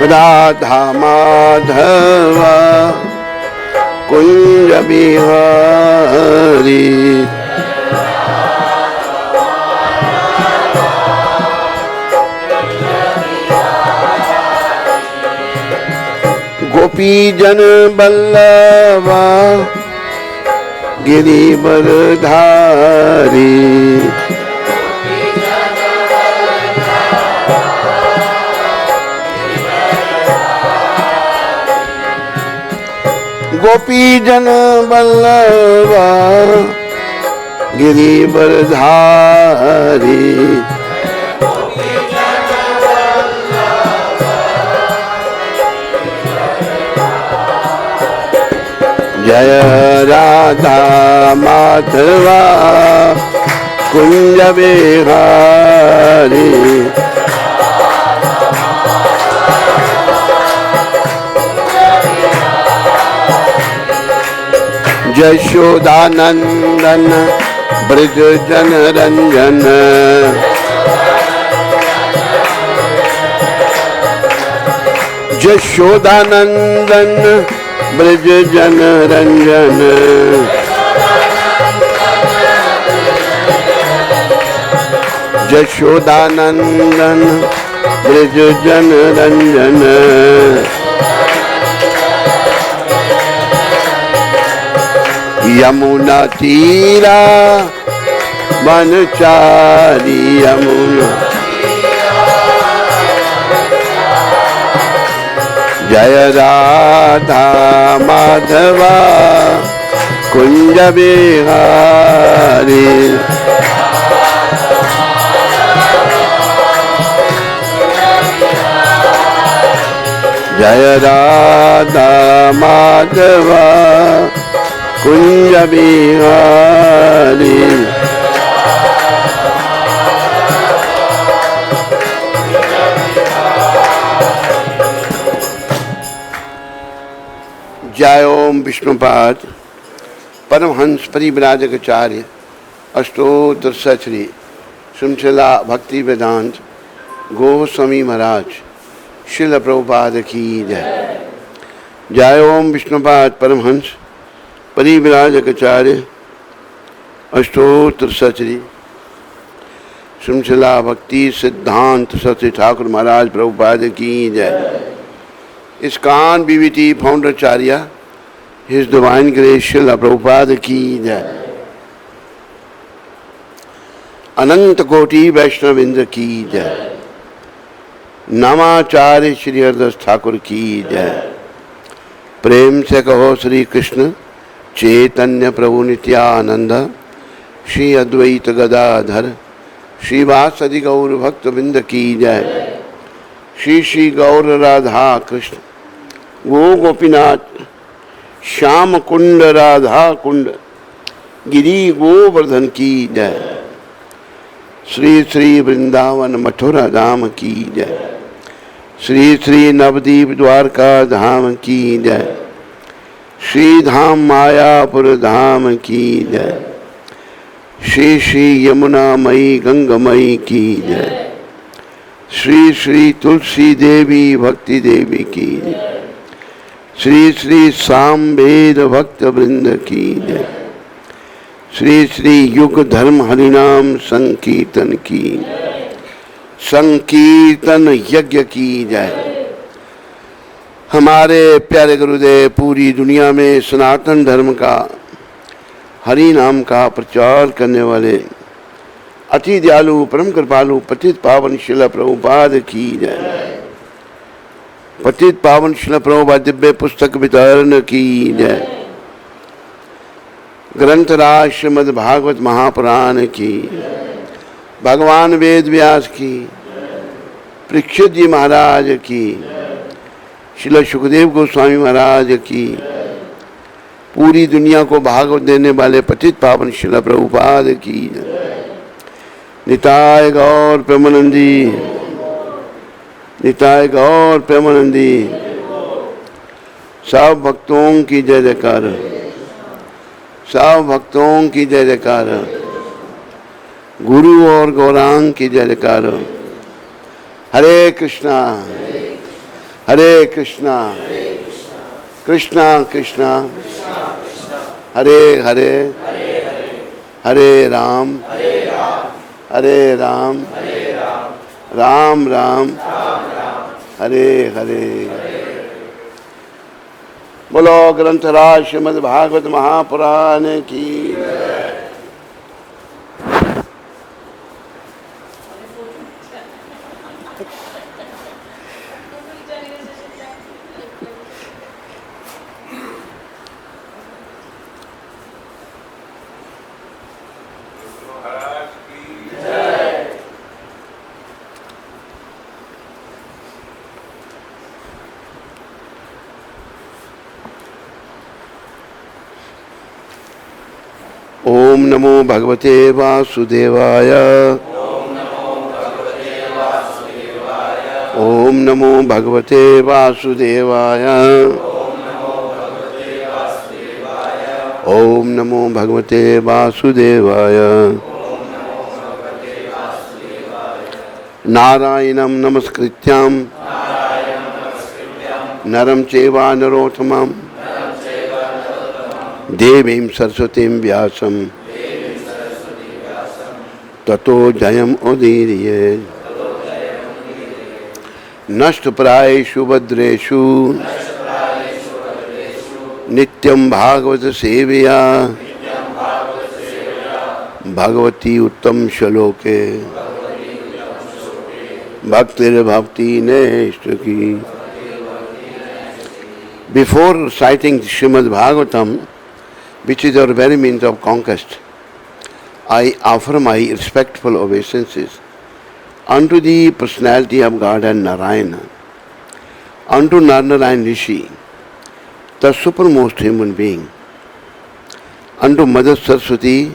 राधा माधव कुंज बिहारी। गोपी जन बल्लभा गिरिवरधारी। गोपी जन बल्लभा गिरिवरधारी। जय राधा माधवा कुंज बिहारी। यशोदानंदन ब्रज जन रंजन। यशोदानंदन ब्रज जन रंजन। यशोदानंदन ब्रज जन रंजन। यमुना तीरा वनचारी। यमुना जय राधा माधवा कुंज बिहारी। जय राधा माधवा कुंज बिहारी। जय ओम विष्णुपाद परमहंस परिव्राजकाचार्य अष्टोत्तर श्री श्रीमद् भक्ति वेदांत गोस्वामी महाराज श्रील प्रभुपाद की जय। जय ओम विष्णुपाद परमहंस परिव्राजकाचार्य अष्टोत्तर श्री श्रीमद् भक्ति सिद्धांत सरस्वती ठाकुर महाराज प्रभुपाद की जय। ISKCON BBT founder Acharya, His Divine Grace Srila Prabhupada की जय। अनंत कोटि वैष्णविंद्र की जय। नामाचार्य श्री हरदास ठाकुर की जय। प्रेम से कहो श्री कृष्ण चैतन्य प्रभु नित्यानंद श्री अद्वैत गदाधर श्रीवासदि गौर भक्त बिंद की जय। श्री श्री गौर राधा कृष्ण गो गोपीनाथ श्याम कुंड राधा कुंड गिरी गोवर्धन की जय। श्री श्री वृंदावन मथुरा धाम की जय। श्री श्री नवदीप द्वारका धाम की जय। श्री धाम मायापुर धाम की जय। श्री श्री यमुना मई गंगमयी की जय। श्री श्री तुलसी देवी भक्ति देवी की जय। श्री श्री सामवेद भक्त वृंद की जय। श्री श्री युग धर्म हरिनाम संकीर्तन की संकीर्तन यज्ञ की जय। हमारे प्यारे गुरुदेव पूरी दुनिया में सनातन धर्म का हरि नाम का प्रचार करने वाले अति दयालु परम कृपालु पतित पावन श्रील प्रभुपाद की जय। पतित पावन श्रील प्रभुपाद दिव्य पुस्तक वितरण की जय। ग्रंथराज श्रीमद् भागवत महापुराण की, भगवान वेद व्यास की, परीक्षित जी महाराज की, श्रील सुखदेव गोस्वामी महाराज की, पूरी दुनिया को भागवत देने वाले पतित पावन श्रील प्रभुपाद की जय। निताय गौर प्रेमानंदी, निताय गौर प्रेमानंदी। सब भक्तों की जय जयकार, सब भक्तों की जय जयकार, गुरु और गौरांग की जय जयकार। हरे कृष्णा हरे कृष्णा कृष्णा कृष्णा हरे हरे हरे राम हरे राम राम राम हरे हरे। बोलो ग्रंथराज श्रीमद् भागवत महापुराण की। ओम नमो भगवते वासुदेवाय। ओम नमो भगवते वासुदेवाय। ओम नमो भगवते वासुदेवाय। नारायणं नमस्कृत्यां नरं चैव नरोत्तमं देवीं सरस्वतीं व्यासं ततो जयम् उदीरये। नष्टप्रायेषु भद्रेषु नित्यं भागवत सेवया भगवती उत्तम श्लोके भक्तिर्भक्ति नैष्ठिकी। Before reciting Srimad Bhagavatam, which is our very means of conquest, I offer my respectful obeisances unto the personality of God and Narayana, unto Narnarayan Rishi, the supermost human being, unto Mother Saraswati,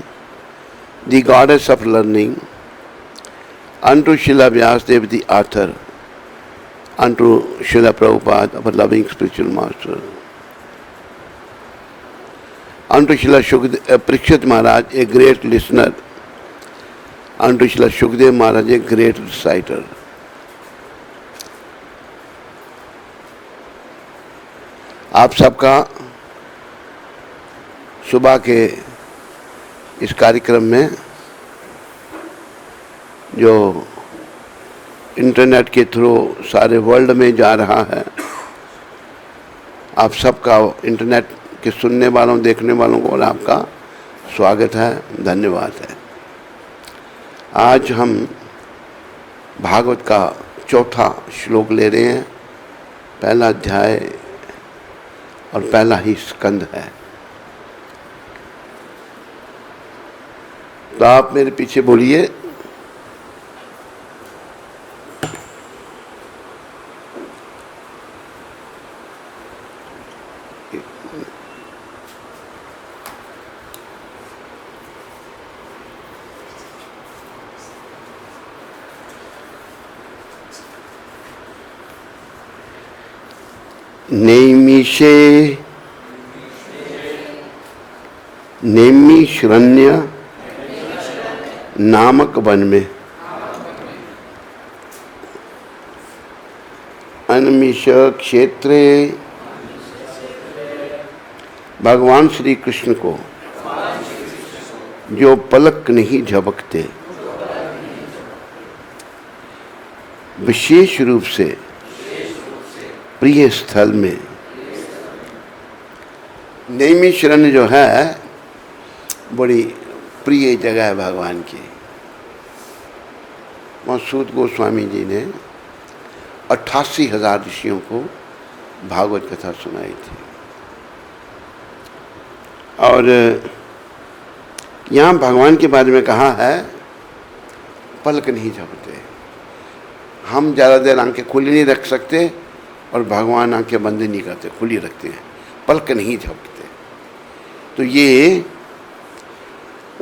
the goddess of learning, unto Srila Vyasadeva, the author, unto Srila Prabhupada, our loving spiritual master, unto Srila Parikshit Maharaj, a great listener, unto Srila Shukdev Maharaj, a great reciter. आप सबका सुबह के इस कार्यक्रम में जो internet के through सारे वर्ल्ड में जा रहा है, आप सबका इंटरनेट के सुनने वालों, देखने वालों को और आपका स्वागत है, धन्यवाद है। आज हम भागवत का चौथा श्लोक ले रहे हैं। पहला अध्याय और पहला ही स्कंद है। तो आप मेरे पीछे बोलिए, नैमिषारण्य नामक वन में अनमिष क्षेत्रे भगवान श्री कृष्ण को जो पलक नहीं झपकते, विशेष रूप से प्रिय स्थल में। नैमिषारण्य जो है बड़ी प्रिय जगह है भगवान की। वहाँ सूत गोस्वामी जी ने 88,000 ऋषियों को भागवत कथा सुनाई थी। और यहाँ भगवान के बारे में कहा है पलक नहीं झपकते। हम ज़्यादा देर आंखें खुली नहीं रख सकते और भगवान आंखें बंद नहीं करते, खुली रखते हैं, पलक नहीं झपकते। तो ये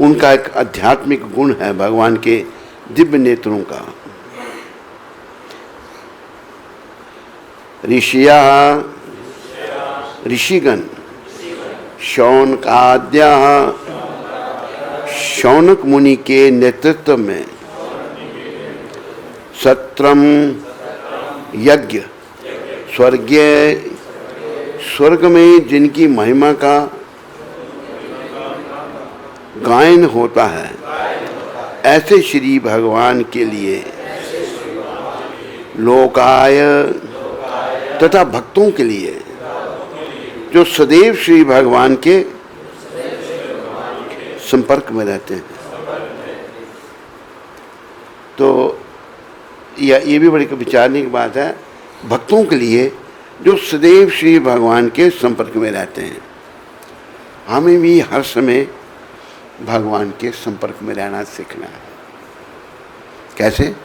उनका एक आध्यात्मिक गुण है, भगवान के दिव्य नेत्रों का। ऋषिगण शौनकाद्या, शौनक मुनि के नेतृत्व में सत्रम यज्ञ स्वर्गीय स्वर्ग में जिनकी महिमा का गायन होता है, ऐसे श्री भगवान के लिए लोकाय तथा भक्तों के लिए जो सदैव श्री भगवान के संपर्क में रहते हैं। तो ये भी बड़ी विचारने की बात है, भक्तों के लिए जो सदैव श्री भगवान के संपर्क में रहते हैं। हमें भी हर समय भगवान के संपर्क में रहना सीखना है। कैसे?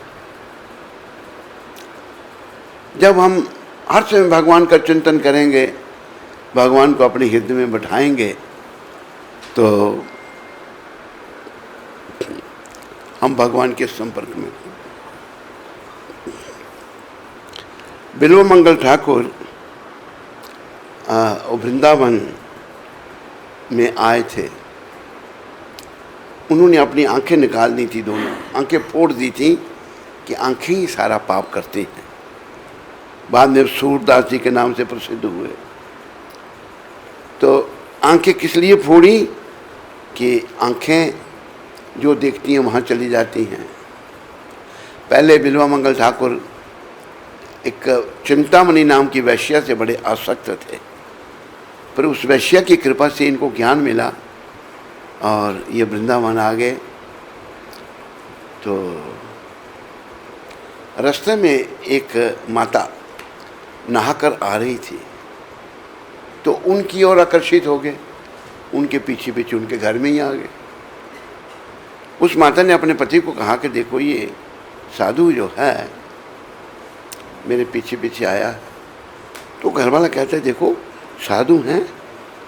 जब हम हर समय भगवान का चिंतन करेंगे, भगवान को अपने हृदय में बैठाएंगे, तो हम भगवान के संपर्क में। बिल्वमंगल ठाकुर वृंदावन में आए थे। उन्होंने अपनी आंखें निकाल दी थी, दोनों आंखें फोड़ दी थी कि आंखें ही सारा पाप करती हैं। बाद में सूरदास जी के नाम से प्रसिद्ध हुए। तो आंखें किस लिए फोड़ी कि आंखें जो देखती हैं वहाँ चली जाती हैं। पहले बिल्वमंगल ठाकुर एक चिंतामणि नाम की वैश्या से बड़े आसक्त थे, पर उस वैश्या की कृपा से इनको ज्ञान मिला और ये वृंदावन आ गए। तो रास्ते में एक माता नहाकर आ रही थी, तो उनकी ओर आकर्षित हो गए, उनके पीछे पीछे उनके घर में ही आ गए। उस माता ने अपने पति को कहा कि देखो ये साधु जो है मेरे पीछे पीछे आया। तो घर वाला कहता है देखो साधु हैं,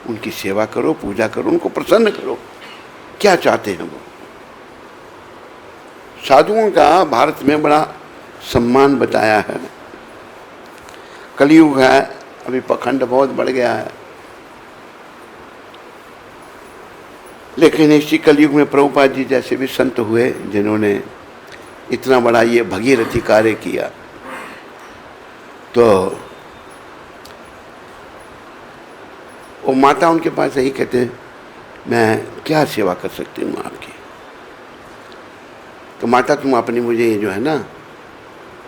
उनकी सेवा करो, पूजा करो, उनको प्रसन्न करो, क्या चाहते हैं वो। साधुओं का भारत में बड़ा सम्मान बताया है। कलयुग है, अभी पखंड बहुत बढ़ गया है, लेकिन इसी कलयुग में प्रभुपाद जी जैसे भी संत हुए जिन्होंने इतना बड़ा ये भगीरथी कार्य किया। तो वो माता उनके पास यही कहते हैं मैं क्या सेवा कर सकती हूँ आपकी। तो माता तुम अपनी मुझे जो है ना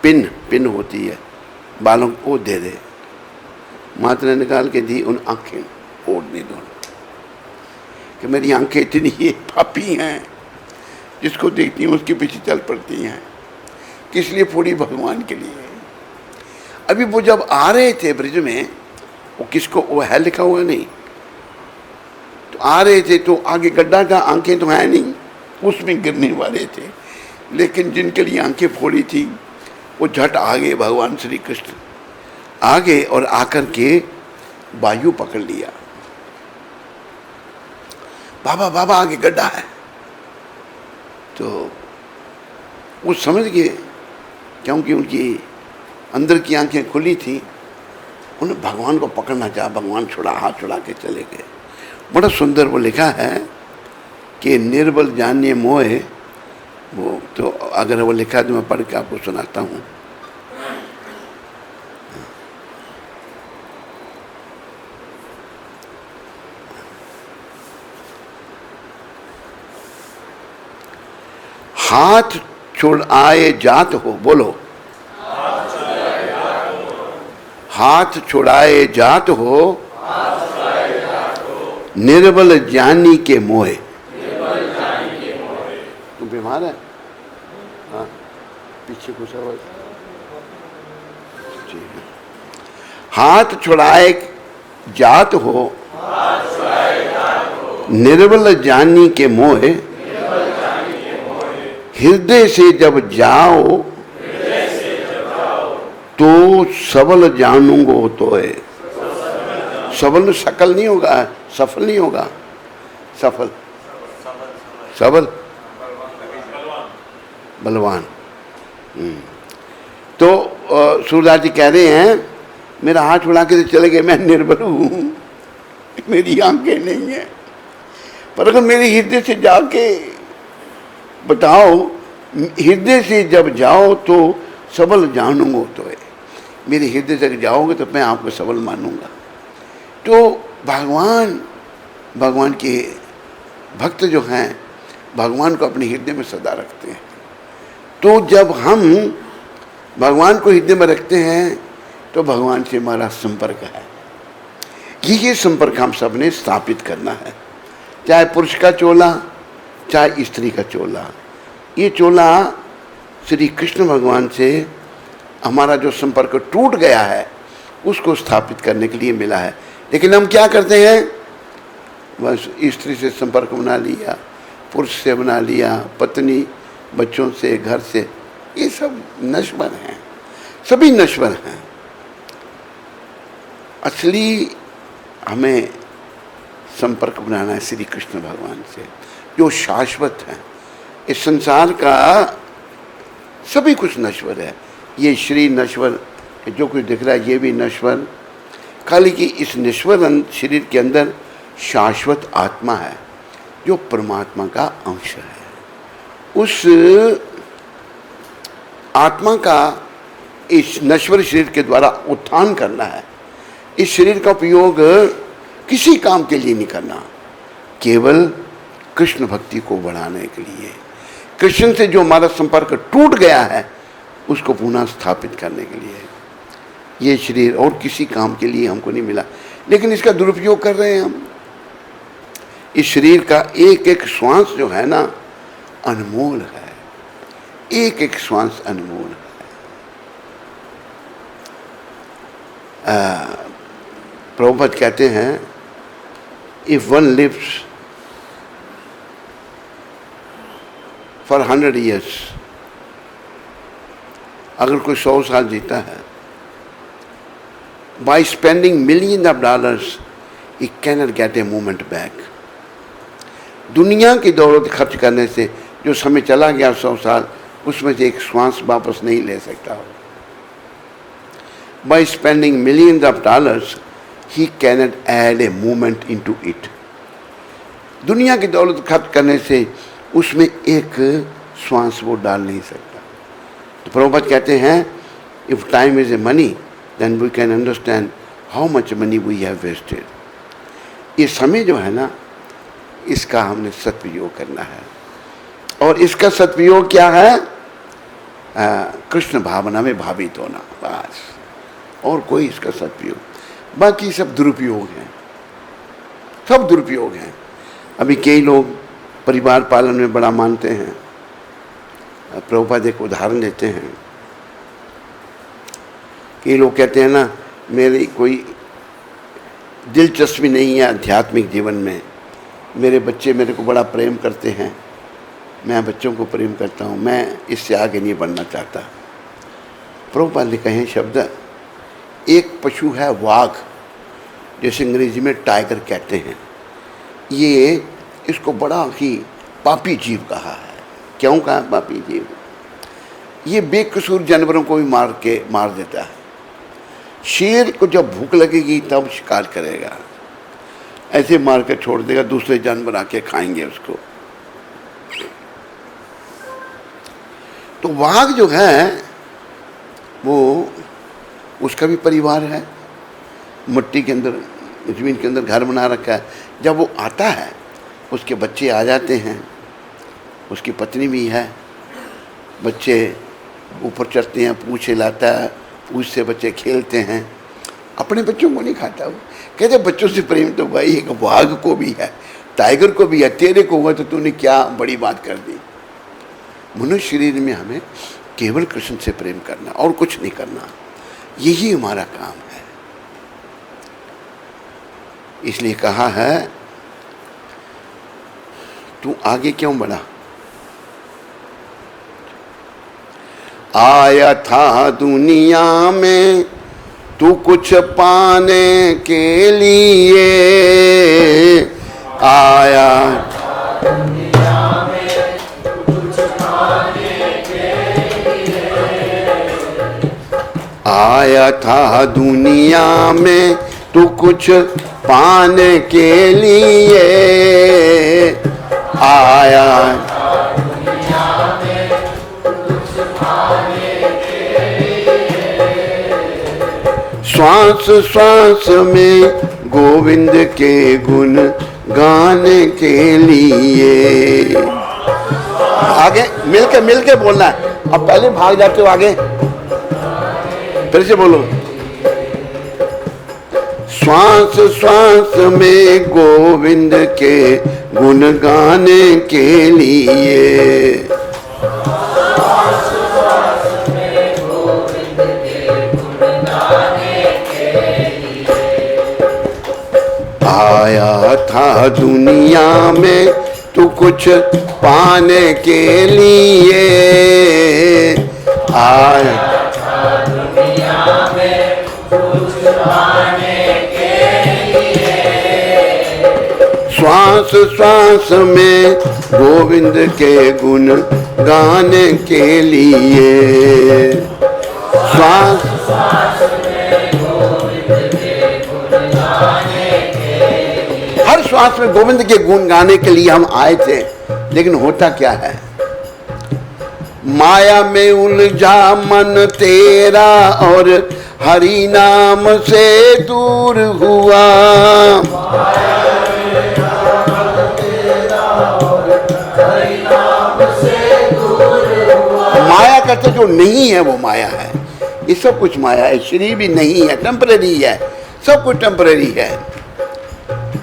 पिन होती है बालों को दे दे। माता ने निकाल के दी, उन आंखें फोड़ दी दोनों कि मेरी आंखें इतनी ये पापी हैं, जिसको देखती हैं उसके पीछे चल पड़ती हैं। किस लिए फोड़ी? भगवान के लिए। अभी वो जब आ रहे थे ब्रिज में, वो किसको वो है लिखा हुआ नहीं, तो आ रहे थे तो आगे गड्ढा था, आंखें तो है नहीं, उसमें गिरने वाले थे। लेकिन जिनके लिए आंखें फोड़ी थी वो झट आ गए, भगवान श्री कृष्ण आ गए और आकर के वायु पकड़ लिया। बाबा बाबा आगे गड्ढा है। तो वो समझ गए, क्योंकि उनकी अंदर की आंखें खुली थी, उन्हें भगवान को पकड़ना चाहा। भगवान हाथ छुड़ा के चले गए। बड़ा सुंदर वो लिखा है कि निर्बल जानिए मोहे। वो तो अगर वो लिखा तो मैं पढ़ के आपको सुनाता हूँ। हाथ छुड़ाए जात हो, बोलो हाथ छुड़ाए जात हो, निर्बल जानी के मोहे। तू बीमार है? हाँ, पीछे कुछ आवाज। हाथ छुड़ाए जात हो, निर्बल जानी के मोहे। हृदय से जब जाओ तो सबल जानूंगो तो है। सबल सकल नहीं होगा, सफल नहीं होगा, सफल सबल बलवान। तो सूरदास जी कह रहे हैं मेरा हाथ उड़ा के चले गए, मैं निर्बल हूँ, मेरी आंखें नहीं है, पर अगर मेरे हृदय से जाके बताओ, हृदय से जब जाओ तो सबल जानूंगो तो है। मेरे हृदय तक जाओगे तो मैं आपको सबल मानूंगा। तो भगवान के भक्त जो हैं भगवान को अपने हृदय में सदा रखते हैं। तो जब हम भगवान को हृदय में रखते हैं तो भगवान से हमारा संपर्क है। ये संपर्क हम सब ने स्थापित करना है, चाहे पुरुष का चोला चाहे स्त्री का चोला। ये चोला श्री कृष्ण भगवान से हमारा जो संपर्क टूट गया है उसको स्थापित करने के लिए मिला है। लेकिन हम क्या करते हैं, बस स्त्री से संपर्क बना लिया, पुरुष से बना लिया, पत्नी, बच्चों से, घर से। ये सब नश्वर हैं, सभी नश्वर हैं। असली हमें संपर्क बनाना है श्री कृष्ण भगवान से जो शाश्वत है। इस संसार का सभी कुछ नश्वर है। ये शरीर नश्वर, जो कुछ दिख रहा है ये भी नश्वर। खाली कि इस नश्वर शरीर के अंदर शाश्वत आत्मा है जो परमात्मा का अंश है। उस आत्मा का इस नश्वर शरीर के द्वारा उत्थान करना है। इस शरीर का उपयोग किसी काम के लिए नहीं करना, केवल कृष्ण भक्ति को बढ़ाने के लिए, कृष्ण से जो हमारा संपर्क टूट गया है उसको पुनः स्थापित करने के लिए। ये शरीर और किसी काम के लिए हमको नहीं मिला, लेकिन इसका दुरुपयोग कर रहे हैं हम। इस शरीर का एक एक श्वास जो है ना अनमोल है, एक एक श्वास अनमोल है। प्रभुपाद कहते हैं, if one lives for 100 years, अगर कोई 100 साल जीता है, by spending millions of dollars, he cannot get a moment back. दुनिया की दौलत खर्च करने से जो समय चला गया 100 साल, उसमें से एक श्वास वापस नहीं ले सकता हो। By spending millions of dollars, he cannot add a moment into it. दुनिया की दौलत खर्च करने से उसमें एक श्वास वो डाल नहीं सकता। तो प्रभुपाद कहते हैं, if time is a money, then we can understand how much money we have wasted. ये समय जो है ना, इसका हमने सदुपयोग करना है। और इसका सदुपयोग क्या है? कृष्ण भावना में भावित होना, बस। और कोई इसका सदुपयोग, बाकी सब दुरुपयोग हैं, सब दुरुपयोग हैं। अभी कई लोग परिवार पालन में बड़ा मानते हैं। प्रभुपाद एक उदाहरण देते हैं। कई लोग कहते हैं ना, मेरी कोई दिलचस्पी नहीं है आध्यात्मिक जीवन में, मेरे बच्चे मेरे को बड़ा प्रेम करते हैं, मैं बच्चों को प्रेम करता हूँ, मैं इससे आगे नहीं बढ़ना चाहता। प्रभुपाद ने कहे शब्द, एक पशु है वाघ, जैसे अंग्रेजी में टाइगर कहते हैं, ये इसको बड़ा ही पापी जीव कहा है। क्यों कहा पापी जीव? ये बेकसूर जानवरों को भी मार देता है। शेर को जब भूख लगेगी तब शिकार करेगा, ऐसे मार कर छोड़ देगा, दूसरे जानवर आके खाएंगे उसको। तो वाघ जो है वो, उसका भी परिवार है, मिट्टी के अंदर, जमीन के अंदर घर बना रखा है। जब वो आता है उसके बच्चे आ जाते हैं, उसकी पत्नी भी है, बच्चे ऊपर चढ़ते हैं, पूँछ हिलाता है, पूँछ से बच्चे खेलते हैं। अपने बच्चों को नहीं खाता वो, कहते बच्चों से प्रेम तो भाई एक वाघ को भी है, टाइगर को भी है, तेरे को हुआ तो तूने क्या बड़ी बात कर दी। मनुष्य शरीर में हमें केवल कृष्ण से प्रेम करना और कुछ नहीं करना, यही हमारा काम है। इसलिए कहा है, तू आगे क्यों बढ़ा? आया था दुनिया में तू कुछ पाने के लिए, आया दुनिया में तू कुछ पाने के लिए, आया था दुनिया में तू कुछ पाने के लिए, आया दुनिया में कुछ पाने के लिए, श्वास श्वास में गोविंद के गुण गाने के लिए। आगे मिलके बोलना है। अब पहले भाग जाते हो आगे, फिर से बोलो। श्वास श्वास में गोविंद के गुण गाने के लिए। आया था दुनिया में तू कुछ पाने के लिए। आया था दुनिया में कुछ पाने के लिए। श्वास श्वास में गोविंद के गुण गाने के लिए। श्वास श्वास में गोविंद के गुण गाने के लिए। हर श्वास में गोविंद के गुण गाने के लिए हम आए थे, लेकिन होता क्या है? माया में उलझा मन तेरा और हरि नाम से दूर हुआ। माया कहते जो नहीं है वो माया है। ये सब कुछ माया है। शरीर भी नहीं है, टेम्परेरी है, सब कुछ टेम्परेरी है।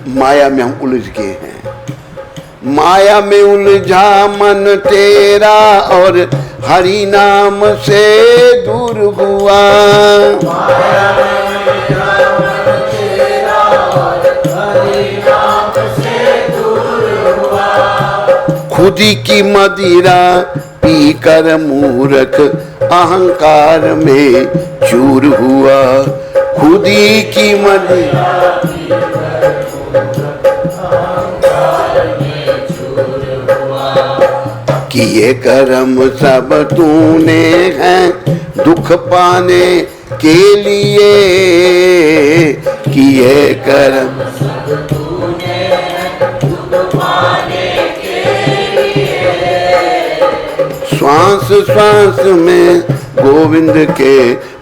माया में हम उलझ गए हैं। माया में उलझा मन तेरा और हरि नाम से दूर हुआ। माया में उलझा मन तेरा और हरि नाम से दूर हुआ। खुदी की मदिरा पीकर मूर्ख अहंकार में चूर हुआ। खुदी की मदिरा किए कर्म सब तूने हैं दुख पाने के लिए। किए कर्म सब तूने हैं दुख पाने के लिए। श्वास श्वास में गोविंद के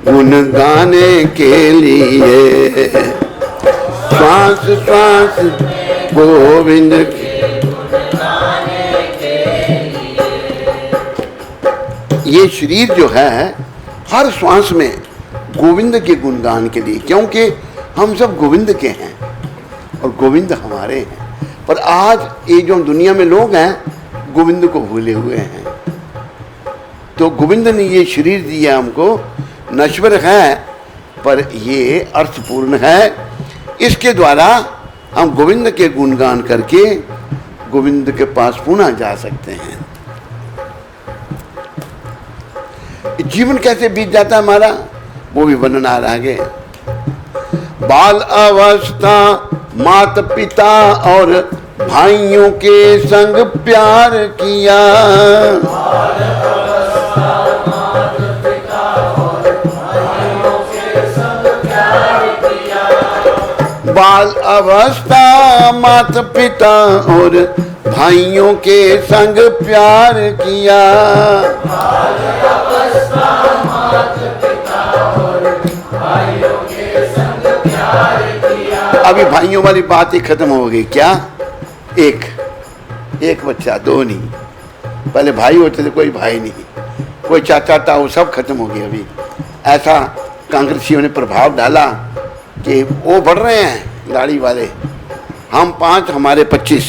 गुण गाने के लिए। श्वास श्वास गोविंद के ये शरीर जो है हर श्वास में गोविंद के गुणगान के लिए, क्योंकि हम सब गोविंद के हैं और गोविंद हमारे हैं। पर आज ये जो दुनिया में लोग हैं गोविंद को भूले हुए हैं। तो गोविंद ने ये शरीर दिया हमको, नश्वर है पर ये अर्थपूर्ण है। इसके द्वारा हम गोविंद के गुणगान करके गोविंद के पास पुनः जा सकते हैं। जीवन कैसे बीत जाता है हमारा, वो भी वर्णन आ रहा है। बाल अवस्था माता पिता और भाइयों के संग प्यार किया। बाल अवस्था माता पिता और भाइयों के संग प्यार किया। बाल अवस्था माता पिता और भाइयों के संग प्यार किया। अभी भाइयों वाली बात ही खत्म हो गई। क्या एक बच्चा, दो नहीं। पहले भाई होते थे, कोई भाई नहीं, कोई चाचा था, वो सब खत्म हो गया। अभी ऐसा कांग्रेसियों ने प्रभाव डाला कि वो बढ़ रहे हैं गाड़ी वाले, हम 5 हमारे 25,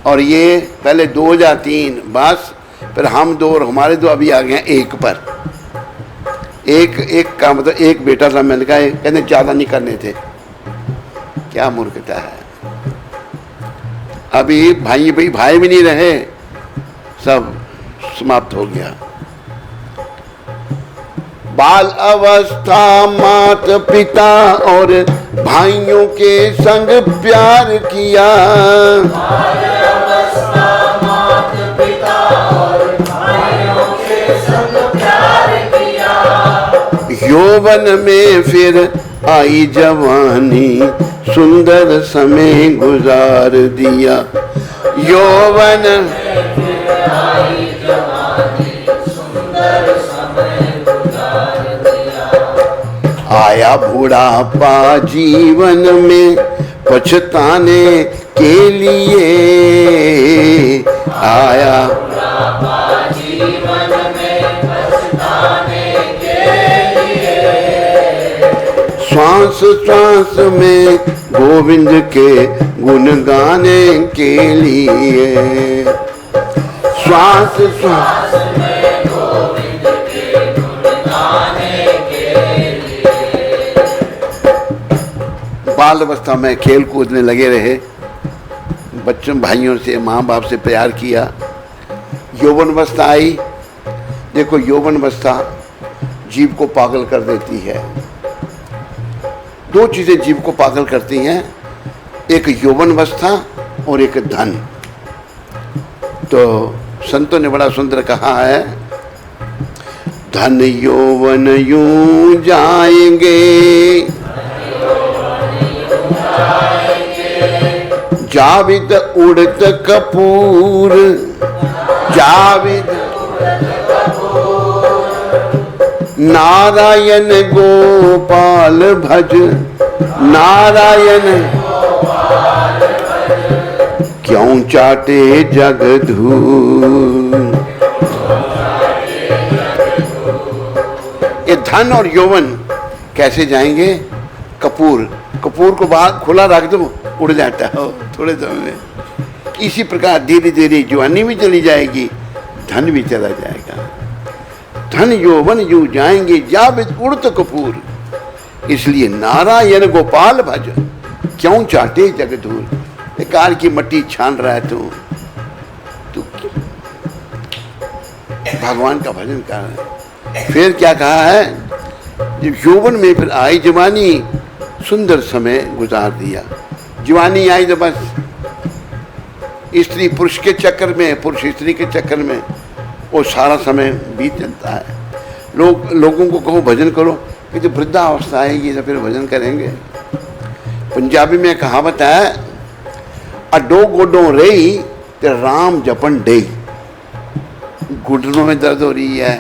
और ये पहले 2 या 3 बस, फिर हम 2 और हमारे 2 अभी आ गए 1 पर। एक का मतलब एक बेटा था, मैंने कहा कहते ज़्यादा नहीं करने थे। क्या मूर्खता है। अभी भाई भी नहीं रहे, सब समाप्त हो गया। बाल अवस्था माता पिता और भाइयों के संग प्यार किया। बाल अवस्था माता पिता और भाइयों के संग प्यार किया। यौवन में फिर आई जवानी सुंदर समय गुजार दिया। यौवन में फिर आई जवानी सुंदर समय गुजार दिया। आया बुढ़ापा जीवन में पछताने के लिए, आया बुढ़ापा जीवन में पछताने के लिए, श्वास श्वास में गोविंद के गुण गाने के लिए, श्वास श्वास में गोविंद के गुण गाने के लिए। बाल अवस्था में खेल कूदने लगे रहे, बच्चों भाइयों से माँ बाप से प्यार किया। यौवन अवस्था आई। देखो यौवन अवस्था जीव को पागल कर देती है। दो चीजें जीव को पागल करती हैं, एक यौवन अवस्था और एक धन। तो संतों ने बड़ा सुंदर कहा है, धन यौवन यूं जाएंगे, जाविद उड़त कपूर, जाविद नारायण गोपाल भज, नारायण क्यों चाटे जग धूल। ये धन और यौवन कैसे जाएंगे? कपूर, कपूर को बाहर खुला रख दो, उड़ जाता है थोड़े समय में। इसी प्रकार धीरे धीरे जवानी भी चली जाएगी, धन भी चला जाएगा। धन यौवन यूं जाएंगे, जाविद उड़त कपूर। इसलिए नारायण गोपाल भज, क्यों चाटे जग धूल। बेकार की मट्टी छान रहा है तू भगवान का भजन कर रहा है। फिर क्या कहा है, जब यौवन में फिर आई जवानी, सुंदर समय गुजार दिया। जवानी आई तो बस स्त्री पुरुष के चक्कर में, पुरुष स्त्री के चक्कर में वो सारा समय बीत जाता है। लोगों को कहो भजन करो, कि जब वृद्धावस्था आएगी तो फिर भजन करेंगे। पंजाबी में कहावत है, अडो गोडों रही तो राम जपन डे। घुटनों में दर्द हो रही है,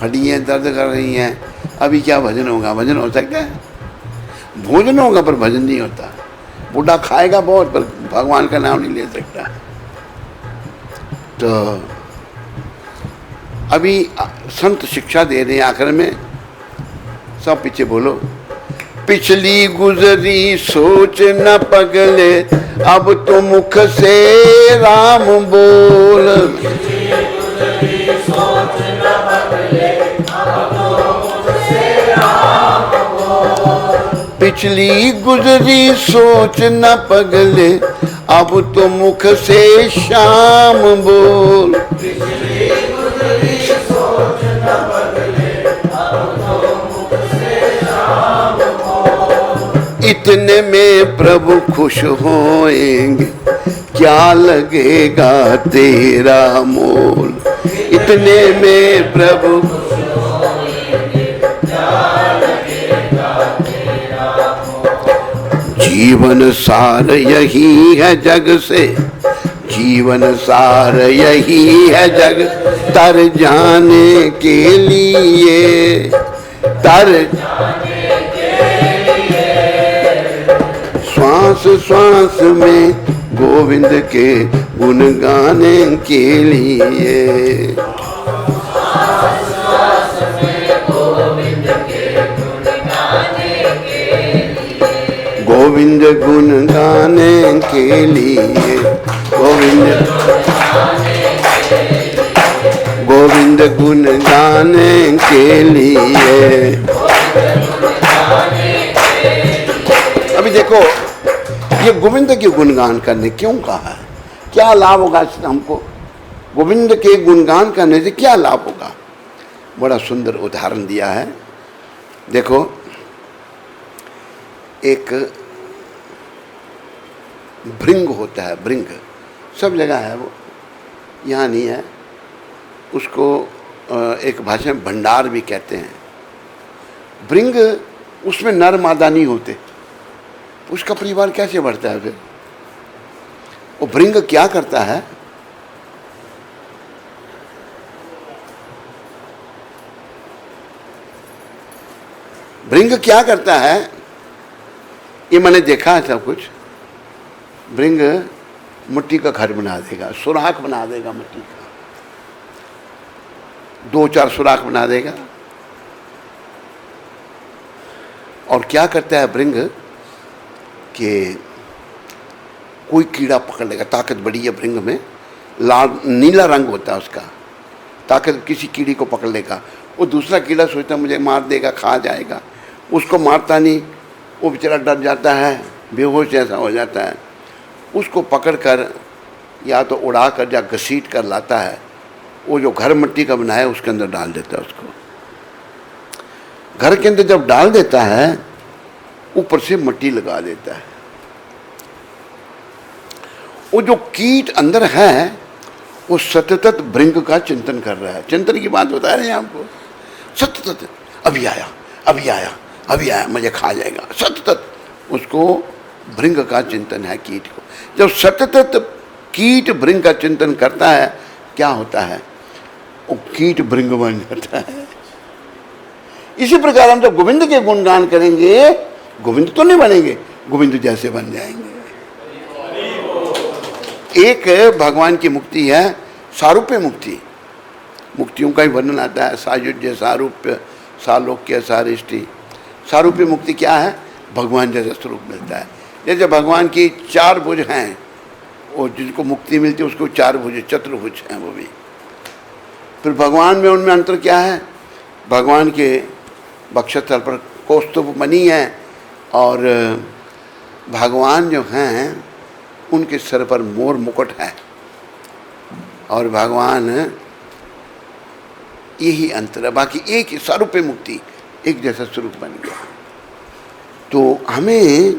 हड्डियाँ दर्द कर रही हैं, अभी क्या भजन होगा? भजन हो सकता है? भोजन होगा पर भजन नहीं होता। बूढ़ा खाएगा बहुत पर भगवान का नाम नहीं ले सकता। तो अभी संत शिक्षा दे रहे हैं आखिर में, सब पीछे बोलो। पिछली गुजरी सोच न पगले, अब तो मुख से राम बोल। पिछली गुजरी सोच न पगले, अब तो मुख से शाम बोल। इतने में प्रभु खुश होएंगे, क्या लगेगा तेरा मोल। इतने में प्रभु जीवन सार यही है जग से, जीवन सार यही है जग, तर जाने के लिए, तर श्वास श्वास में गोविंद के गुण गाने के लिए। गोविंद गुण गाने के लिए, गोविंद गुण गाने के लिए। अभी देखो ये गोविंद के गुणगान करने क्यों कहा है? क्या लाभ होगा हमको? गोविंद के गुणगान करने से क्या लाभ होगा? बड़ा सुंदर उदाहरण दिया है। देखो एक भृंग होता है, भृंग सब जगह है, वो यहाँ नहीं है। उसको एक भाषा में भंडार भी कहते हैं। भृंग, उसमें नर मादा नहीं होते, उसका परिवार कैसे बढ़ता है? फिर वो भृंग क्या करता है? भृंग क्या करता है, ये मैंने देखा है सब कुछ। भृंग मिट्टी का घर बना देगा, सुराख बना देगा मिट्टी का, 2-4 सुराख बना देगा। और क्या करता है भृंग कि कोई कीड़ा पकड़ लेगा, ताकत बड़ी है भृंग में, लाल नीला रंग होता है उसका, ताकत किसी कीड़ी को पकड़ लेगा। वो दूसरा कीड़ा सोचता है मुझे मार देगा, खा जाएगा, उसको मारता नहीं, वो बेचारा डर जाता है, बेहोश जैसा हो जाता है। उसको पकड़कर या तो उड़ा कर या घसीट कर लाता है, वो जो घर मिट्टी का बनाया है उसके अंदर डाल देता है। उसको घर के अंदर जब डाल देता है, ऊपर से मिट्टी लगा देता है। वो जो कीट अंदर है वो सतत भृंग का चिंतन कर रहा है। चिंतन की बात बता रहे हैं आपको, सतत अभी आया, अभी आया, अभी आया, मुझे खा जाएगा, सतत उसको भृंग का चिंतन है कीट को। जब सतत कीट भृंग का चिंतन करता है, क्या होता है, वो कीट भृंग बन जाता है। इसी प्रकार हम जब गोविंद के गुणगान करेंगे, गोविंद तो नहीं बनेंगे, गोविंद जैसे बन जाएंगे। एक भगवान की मुक्ति है सारूप्य मुक्ति, मुक्तियों का ही वर्णन आता है, सायुज्य, सारूप्य, सालोक्य, सारिष्टि। सारूप्य मुक्ति क्या है, भगवान जैसा स्वरूप मिलता है। जैसे भगवान की 4 भुज हैं, और जिनको मुक्ति मिलती है उसको 4 भुज, चतुर्भुज हैं वो भी। फिर भगवान में, उनमें अंतर क्या है, भगवान के वक्षस्थल पर कौस्तुभ मणि है, और भगवान जो हैं उनके सर पर मोर मुकुट है, और भगवान, यही अंतर है। बाकी एक ही सारूप्य मुक्ति, एक जैसा स्वरूप बन गया। तो हमें,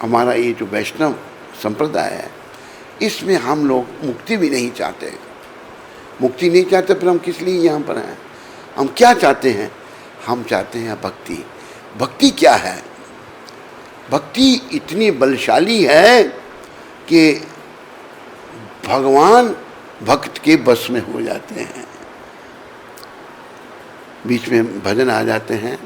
हमारा ये जो वैष्णव संप्रदाय है, इसमें हम लोग मुक्ति भी नहीं चाहते। मुक्ति नहीं चाहते, फिर हम किस लिए यहाँ पर हैं? हम क्या चाहते हैं? हम चाहते हैं भक्ति। भक्ति क्या है? भक्ति इतनी बलशाली है कि भगवान भक्त के बस में हो जाते हैं। बीच में भजन आ जाते हैं,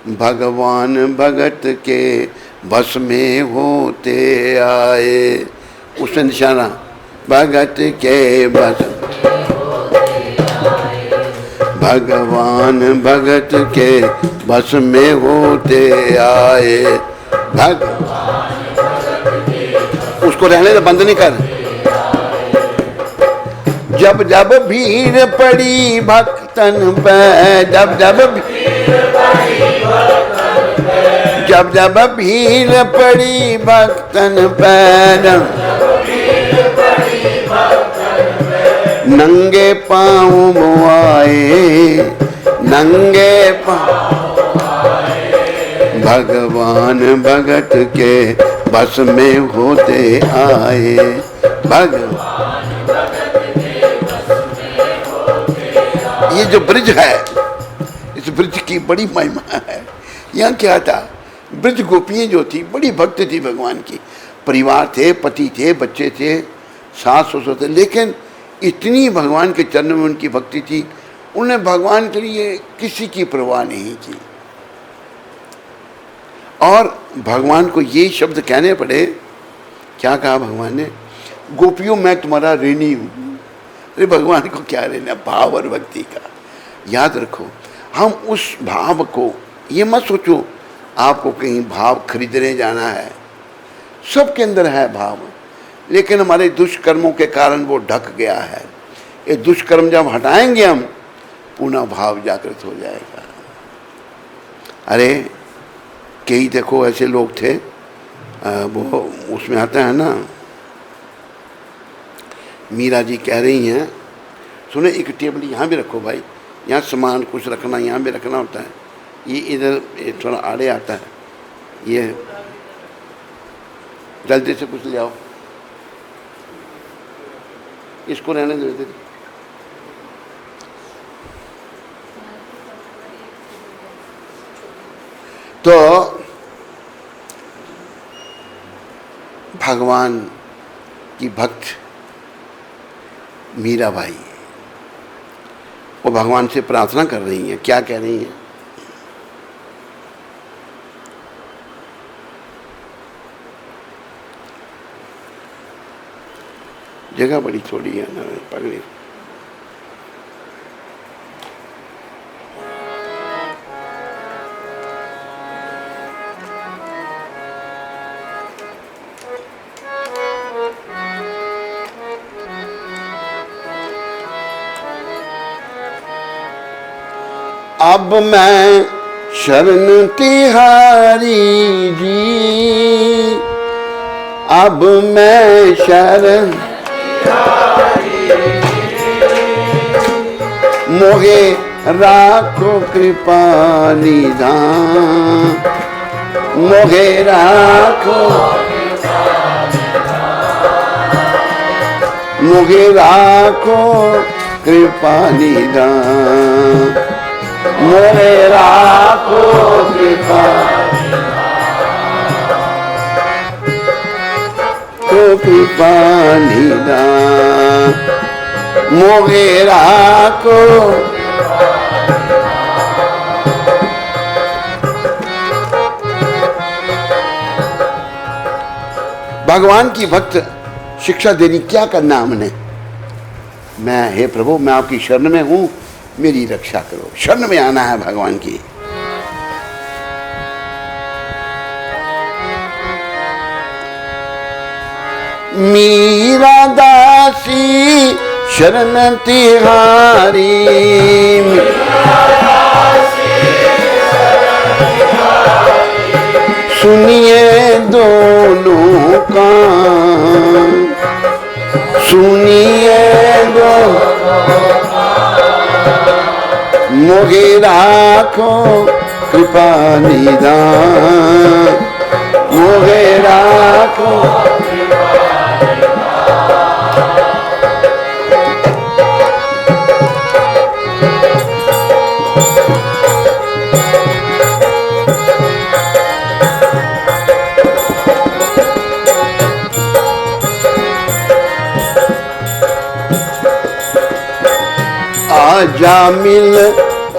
भगवान भगत के बस में होते आए, उससे निशाना भगत के बस, भगवान भगत के बस में होते आए, उसको रहने दे, बंद नहीं कर। जब जब भीड़ पड़ी भक्तन पे, जब जब भीड़ पड़ी भक्तन पे, नंगे पाँव मुआए, नंगे पाँव, भगवान भगत के बस में होते आए, भगवान। ये जो ब्रिज है, इस ब्रिज की बड़ी महिमा है। यहाँ क्या था, ब्रिज गोपियाँ जो थी बड़ी भक्त थी भगवान की, परिवार थे, पति थे, बच्चे थे, सास ससुर थे, लेकिन इतनी भगवान के चरणों में उनकी भक्ति थी, उन्हें भगवान के लिए किसी की परवाह नहीं थी। और भगवान को ये शब्द कहने पड़े, क्या कहा भगवान ने, गोपियों मैं तुम्हारा ऋणी हूँ। अरे भगवान को क्या लेना भाव और भक्ति का। याद रखो, हम उस भाव को, ये मत सोचो आपको कहीं भाव खरीदने जाना है, सबके अंदर है भाव, लेकिन हमारे दुष्कर्मों के कारण वो ढक गया है। ये दुष्कर्म जब हटाएंगे हम, पुनः भाव जागृत हो जाएगा। अरे कई देखो ऐसे लोग थे, वो उसमें आता है ना, मीरा जी कह रही हैं, सुने एक टेबल यहाँ भी रखो भाई, यहाँ सामान कुछ रखना, यहाँ भी रखना होता है, ये इधर थोड़ा आड़े आता है, ये जल्दी से कुछ ले आओ, इसको रहने दो। तो भगवान की भक्त मीराबाई वो भगवान से प्रार्थना कर रही हैं। क्या कह रही हैं? जगह बड़ी थोड़ी है ना पगड़ी। अब मैं शरण तिहारी जी, अब मैं शरण मोहे राखो कृपा निधान, मोहे राखो, मोहे राखो कृपा निधान, मोहे राखो कृपा कृपा निधान, मोहे राखो। भगवान की भक्त शिक्षा देनी, क्या करना हमने? मैं, हे प्रभु, मैं आपकी शरण में हूं, मेरी रक्षा करो। शरण में आना है भगवान की। मीरा दासी शरण तिहारी, सुनिए दोनों का, सुनिए दोनों, मोहे राखो कृपा निधान, मोहे राखो। आजा मिल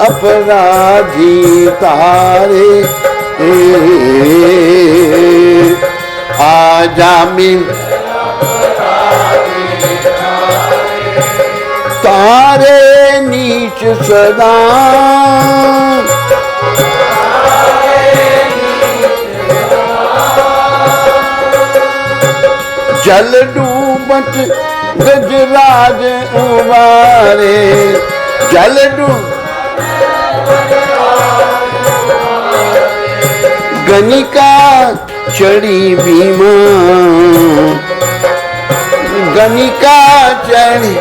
अपराधी तारे, आजा मिल तारे नीच सदा, जल डूबत गजराज उबारे, जल डूब गनिका चढ़ी भीमा, गनिका चढ़ी,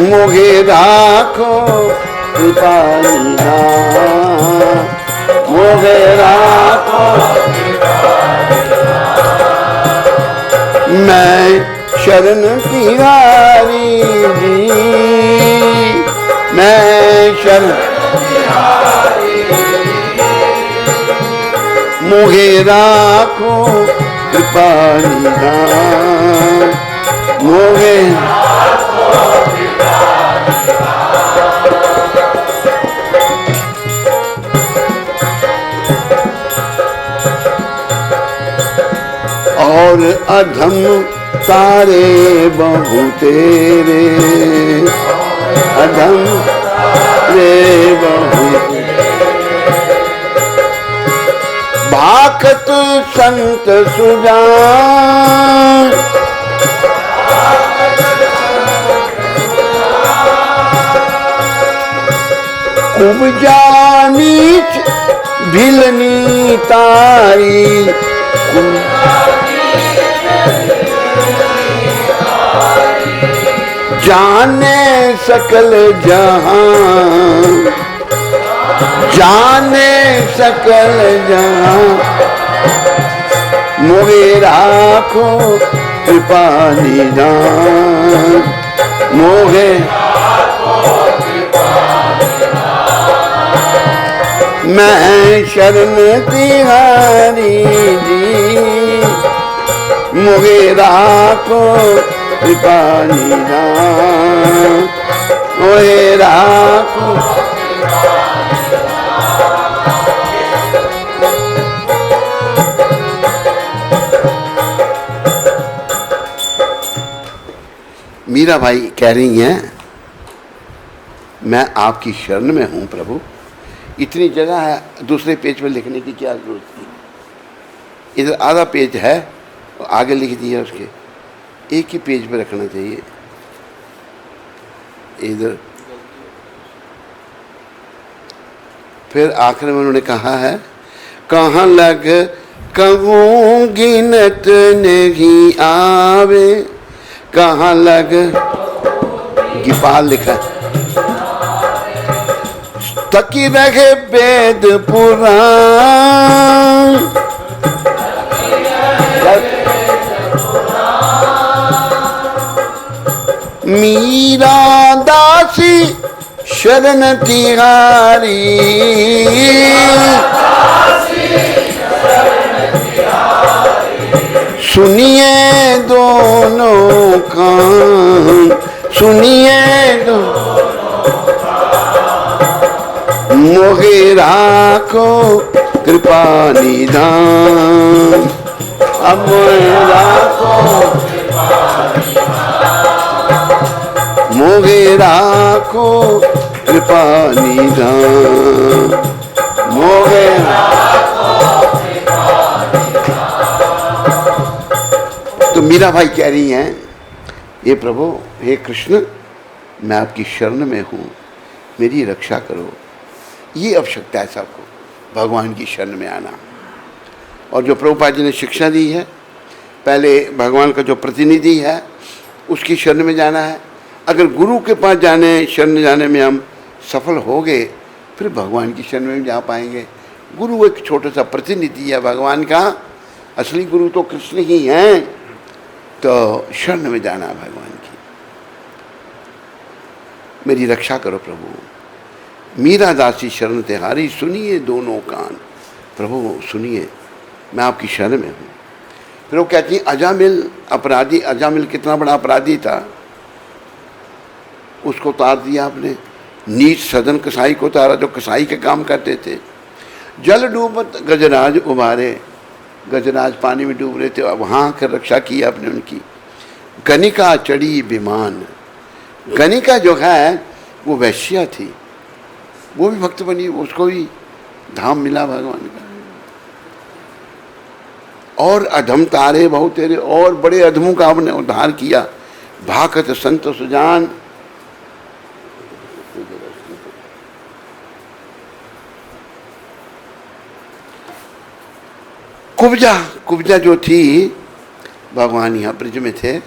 मोहे राखो कृपा निधान, मोहे राखो। मैं शरण तिहारी जी, मैं शरण, मोहे राखो कृपा निधान, मोहे और अधम तारे बहु तेरे, अधम रे बहु भाकत संत सुजान, कुब्जा नीच भिलनी तारी, जाने सकल जहां, जाने सकल जहां, मोहे राखो कृपा निधान, मोहे मैं शरण तिहारी जी, मोहे राखो कृपा निधान, मोहे राखो। मीरा भाई कह रही हैं मैं आपकी शरण में हूँ प्रभु। इतनी जगह है, दूसरे पेज पर लिखने की क्या जरूरत थी? इधर आधा पेज है, आगे लिख दिया उसके, एक ही पेज पर रखना चाहिए। इधर फिर आखिर में उन्होंने कहा है, कहाँ लग कहूँ गिनत नहीं आवे, कहाँ लग गिपाल लिखा, तकी रहे वेद पुराण, मीरा दासी शरण तिहारी, सुनिए दोनों कान, सुनिए मोहे राखो कृपा निधान, अब राखो मोहे राखो कृपा निधान, मोहे तो मीरा भाई कह रही हैं, ये प्रभु हे कृष्ण मैं आपकी शरण में हूँ, मेरी रक्षा करो। ये आवश्यकता है सबको, भगवान की शरण में आना। और जो प्रभुपाद जी ने शिक्षा दी है, पहले भगवान का जो प्रतिनिधि है उसकी शरण में जाना है। अगर गुरु के पास जाने शरण जाने में हम सफल हो गए, फिर भगवान की शरण में जा पाएंगे। गुरु एक छोटा सा प्रतिनिधि है भगवान का, असली गुरु तो कृष्ण ही हैं। तो शरण में जाना भगवान की, मेरी रक्षा करो प्रभु। मीरा दासी शरण तिहारी, सुनिए दोनों कान, प्रभु सुनिए मैं आपकी शरण में हूँ। फिर वो कहती है अजामिल अपराधी, अजामिल कितना बड़ा अपराधी था, उसको उतार दिया आपने। नीच सदन कसाई को उतारा, जो कसाई के काम करते थे। जल डूबत गजराज उबारे, गजराज पानी में डूब रहे थे, वहाँ आकर रक्षा की आपने उनकी। गणिका चढ़ी विमान, गणिका जो है वो वैश्या थी, वो भी भक्त बनी, उसको भी धाम मिला भगवान का। और अधम तारे बहु तेरे, और बड़े अधमों का आपने उद्धार किया। भाकत संत सुजान, कुब्जा, कुब्जा जो थी भगवान यहाँ ब्रिज में थे,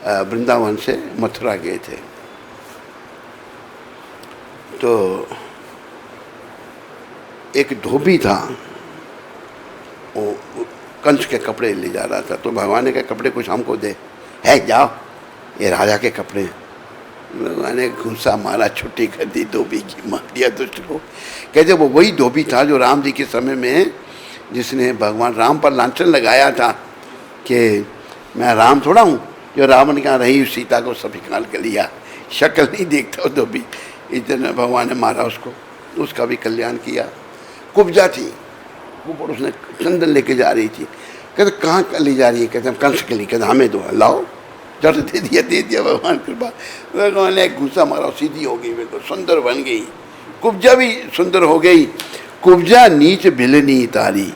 वृंदावन से मथुरा गए थे, तो एक धोबी था, वो कंस के कपड़े ले जा रहा था। तो भगवान ने कहा कपड़े कुछ हमको दे, है जाओ ये राजा के कपड़े। भगवान ने घूसा मारा, छुट्टी कर दी, धोबी की मार दिया दुष्ट को। कहते वो वही धोबी था जो राम जी के समय में, जिसने भगवान राम पर लांछन लगाया था कि मैं राम थोड़ा हूँ, जो रावण का रही सीता को सब निकाल के लिया, शक्ल नहीं देखता धोबी। इतने भगवान ने मारा उसको, उसका भी कल्याण किया। कुब्जा थी, वो उसने चंदन लेके जा रही थी। कहते कहाँ ले जा रही है? कहते कंस के लिए। कहते हमें दो, लाओ, जट दे दिया भगवान कृपा। भगवान ने घूसा मारा, सीधी हो गई, बिल्कुल सुंदर बन गई। कुब्जा भी सुंदर हो गई। कुब्जा नीच बिलनी तारी,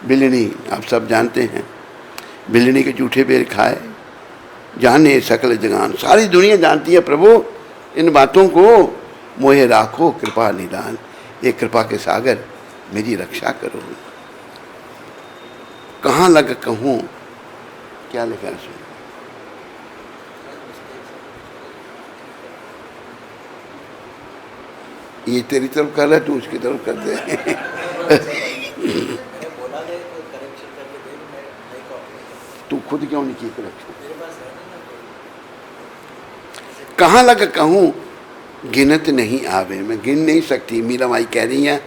बिलनी आप सब जानते हैं, बिलनी के जूठे बेर खाए, जाने सकल जगान, सारी दुनिया जानती है प्रभु इन बातों को। मोहे राखो कृपा निदान, ये कृपा के सागर मेरी रक्षा करो। कहाँ लग कहूँ, क्या लिखा है इसमें? ये तेरी तरफ कर रहा है, तू उसकी तरफ कर दे। तू खुद क्यों नहीं की करेक्शन? कहाँ लग कहूँ गिनत नहीं आवे, मैं गिन नहीं सकती। मीरा माई कह रही हैं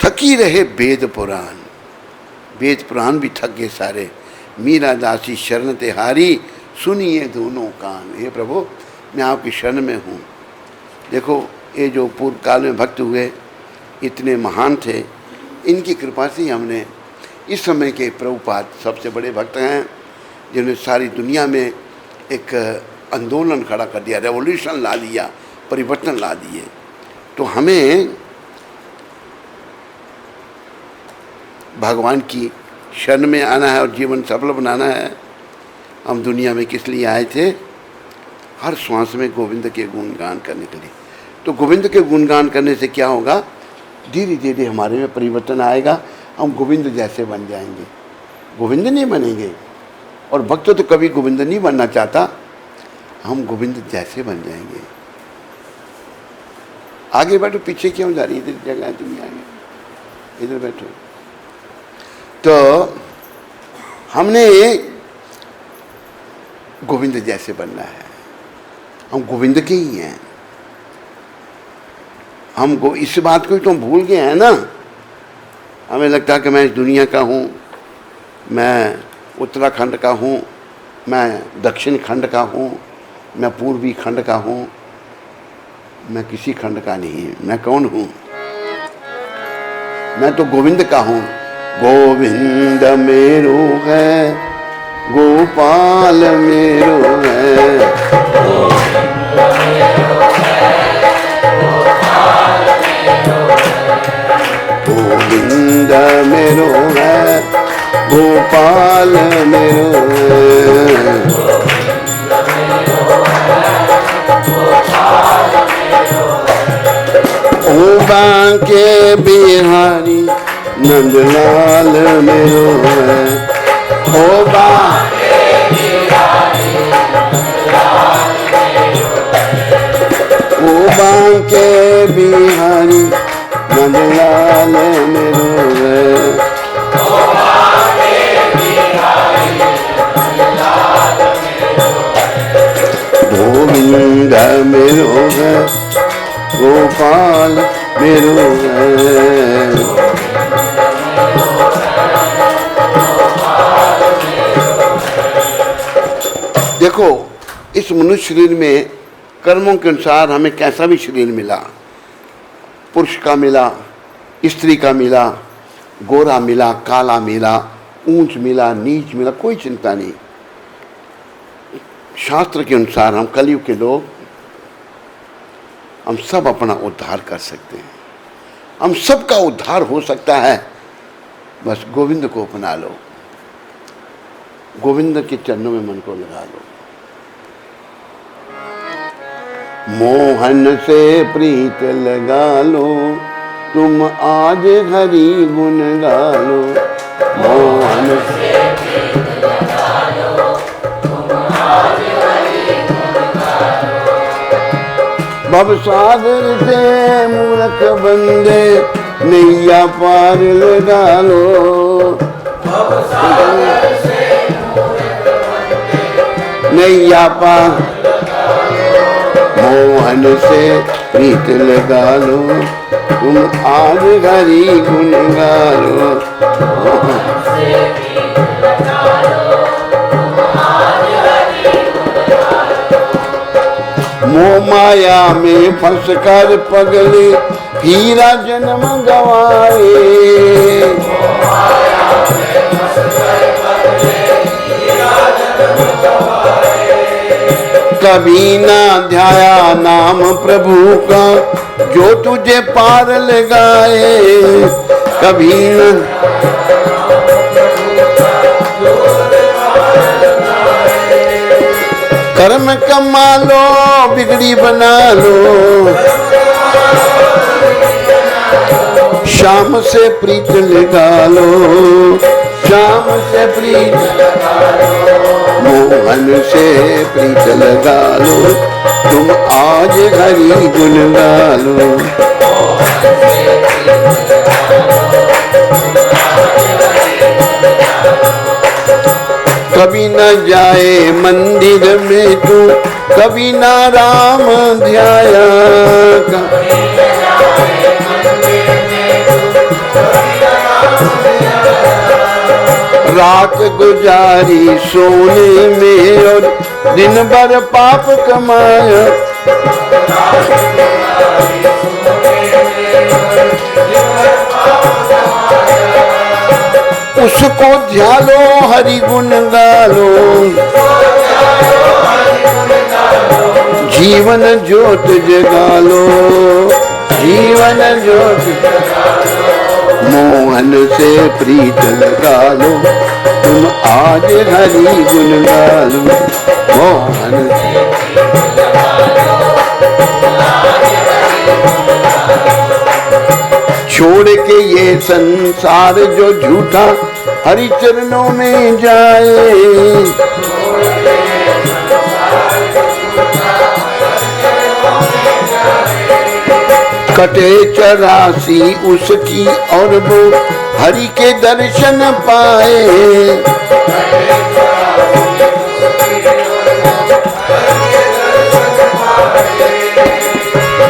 थकी रहे वेद पुराण, वेद पुराण भी थक गए सारे। मीरा दासी शरण तिहारी, सुनिए दोनों कान। हे प्रभु मैं आपकी शरण में हूँ। देखो ये जो पूर्व काल में भक्त हुए इतने महान थे, इनकी कृपा से ही हमने इस समय के प्रभुपाद सबसे बड़े भक्त हैं, जिन्होंने सारी दुनिया में एक आंदोलन खड़ा कर दिया, रेवोल्यूशन ला दिया, परिवर्तन ला दिए। तो हमें भगवान की शरण में आना है और जीवन सफल बनाना है। हम दुनिया में किस लिए आए थे? हर श्वास में गोविंद के गुणगान करने के लिए। तो गोविंद के गुणगान करने से क्या होगा? धीरे धीरे हमारे में परिवर्तन आएगा, हम गोविंद जैसे बन जाएंगे। गोविंद नहीं बनेंगे, और भक्त तो कभी गोविंद नहीं बनना चाहता, हम गोविंद जैसे बन जाएंगे। आगे बैठो, पीछे क्यों जा रही है? इधर जगह है, दुनिया में इधर बैठो। तो हमने गोविंद जैसे बनना है, हम गोविंद के ही हैं। हम इस बात को तो हम भूल गए हैं ना। हमें लगता है कि मैं इस दुनिया का हूँ, मैं उत्तराखंड का हूँ, मैं दक्षिण खंड का हूँ, मैं पूर्वी खंड का हूँ। मैं किसी खंड का नहीं, मैं कौन हूँ? मैं तो गोविंद का हूँ। गोविंद मेरो है, गोपाल मेरो है, गोविंद मेरो है, गोपाल मेरो है। ओ बांके बिहारी नंदलाल मेरो है, ओ बांके बिहारी नंदलाल मेरो है, ओ बांके बिहारी नंदलाल मेरो है, ओ बांके बिहारी नंदलाल मेरो है। गोविंद मेरो है, गोपाल मेरो है। देखो, इस मनुष्य शरीर में कर्मों के अनुसार हमें कैसा भी शरीर मिला, पुरुष का मिला, स्त्री का मिला, गोरा मिला, काला मिला, ऊंच मिला, नीच मिला, कोई चिंता नहीं। शास्त्र के अनुसार हम कलयुग के लोग, हम सब अपना उद्धार कर सकते हैं। हम सबका उद्धार हो सकता है, बस गोविंद को अपना लो, गोविंद के चरणों में मन को लगा लो। मोहन से प्रीत लगा लो, तुम आज हरि गुण गालो। मोहन से प्रीत लगा लो, तुम आज हरि गुण गालो। भवसागर से मूर्ख बंदे नैया पार लगा लो। भवसागर से मूर्ख बंदे नैया पार। मोहन से प्रीत लगा लो, तुम आज हरि गुण गालो। मोह माया में फंस कर पगले हीरा जन्म गवाए। कभी ना ध्याया नाम प्रभु का, जो तुझे पार लगाए। कभी न कर्म कमा लो, बिगड़ी बना लो। शाम से प्रीत लगा लो, शाम से प्रीत लगा लो। मोहन से प्रीत लगा लो, तुम आज हरि गुण गालो। कभी न जाए मंदिर में तू, कभी न राम ध्याया। रात गुजारी सोने में और दिन भर पाप कमाया। उसको ध्यालो, हरि गुण गालो। जीवन ज्योत जगा लो, जीवन ज्योत जगा लो, मोहन से प्रीत लगा लो, तुम आज हरि गुण गा लो, मोहन से प्रीत लगा लो, आज हरि गुण गा लो। छोड़ के ये संसार जो झूठा हरि चरणों में जाए, कटे 84 उसकी और वो हरि के दर्शन पाए,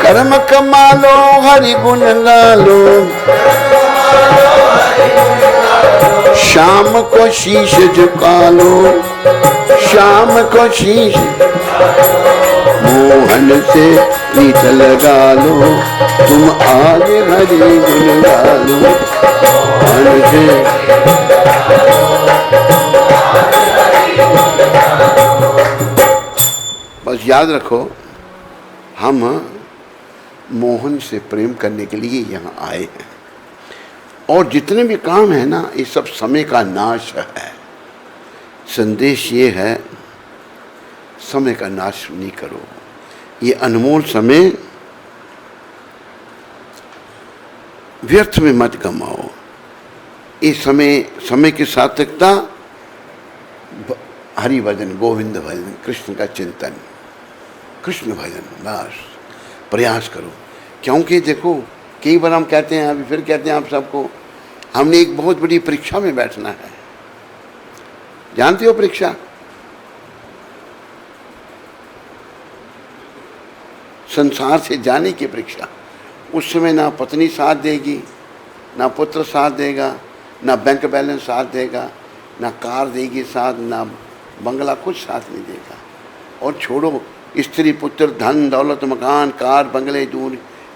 कर्म कमा लो हरि गुण गा लो, शाम को शीश झुका लो, शाम को शीश, मोहन से प्रीत लगा लो, तुम आज हरि गुण गा लो, मोहन से। बस याद रखो, हम मोहन से प्रेम करने के लिए यहाँ आए हैं, और जितने भी काम है ना, ये सब समय का नाश है। संदेश ये है, समय का नाश नहीं करो, ये अनमोल समय व्यर्थ में मत गमाओ। इस समय की सार्थकता हरि भजन, गोविंद भजन, कृष्ण का चिंतन, कृष्ण भजन, बस प्रयास करो। क्योंकि देखो, कई बार हम कहते हैं, अभी फिर कहते हैं आप सबको, हमने एक बहुत बड़ी परीक्षा में बैठना है। जानते हो परीक्षा? संसार से जाने की परीक्षा। उस समय ना पत्नी साथ देगी, ना पुत्र साथ देगा, ना बैंक बैलेंस साथ देगा, ना कार देगी साथ, ना बंगला, कुछ साथ नहीं देगा। और छोड़ो स्त्री पुत्र धन दौलत मकान कार बंगले दूर,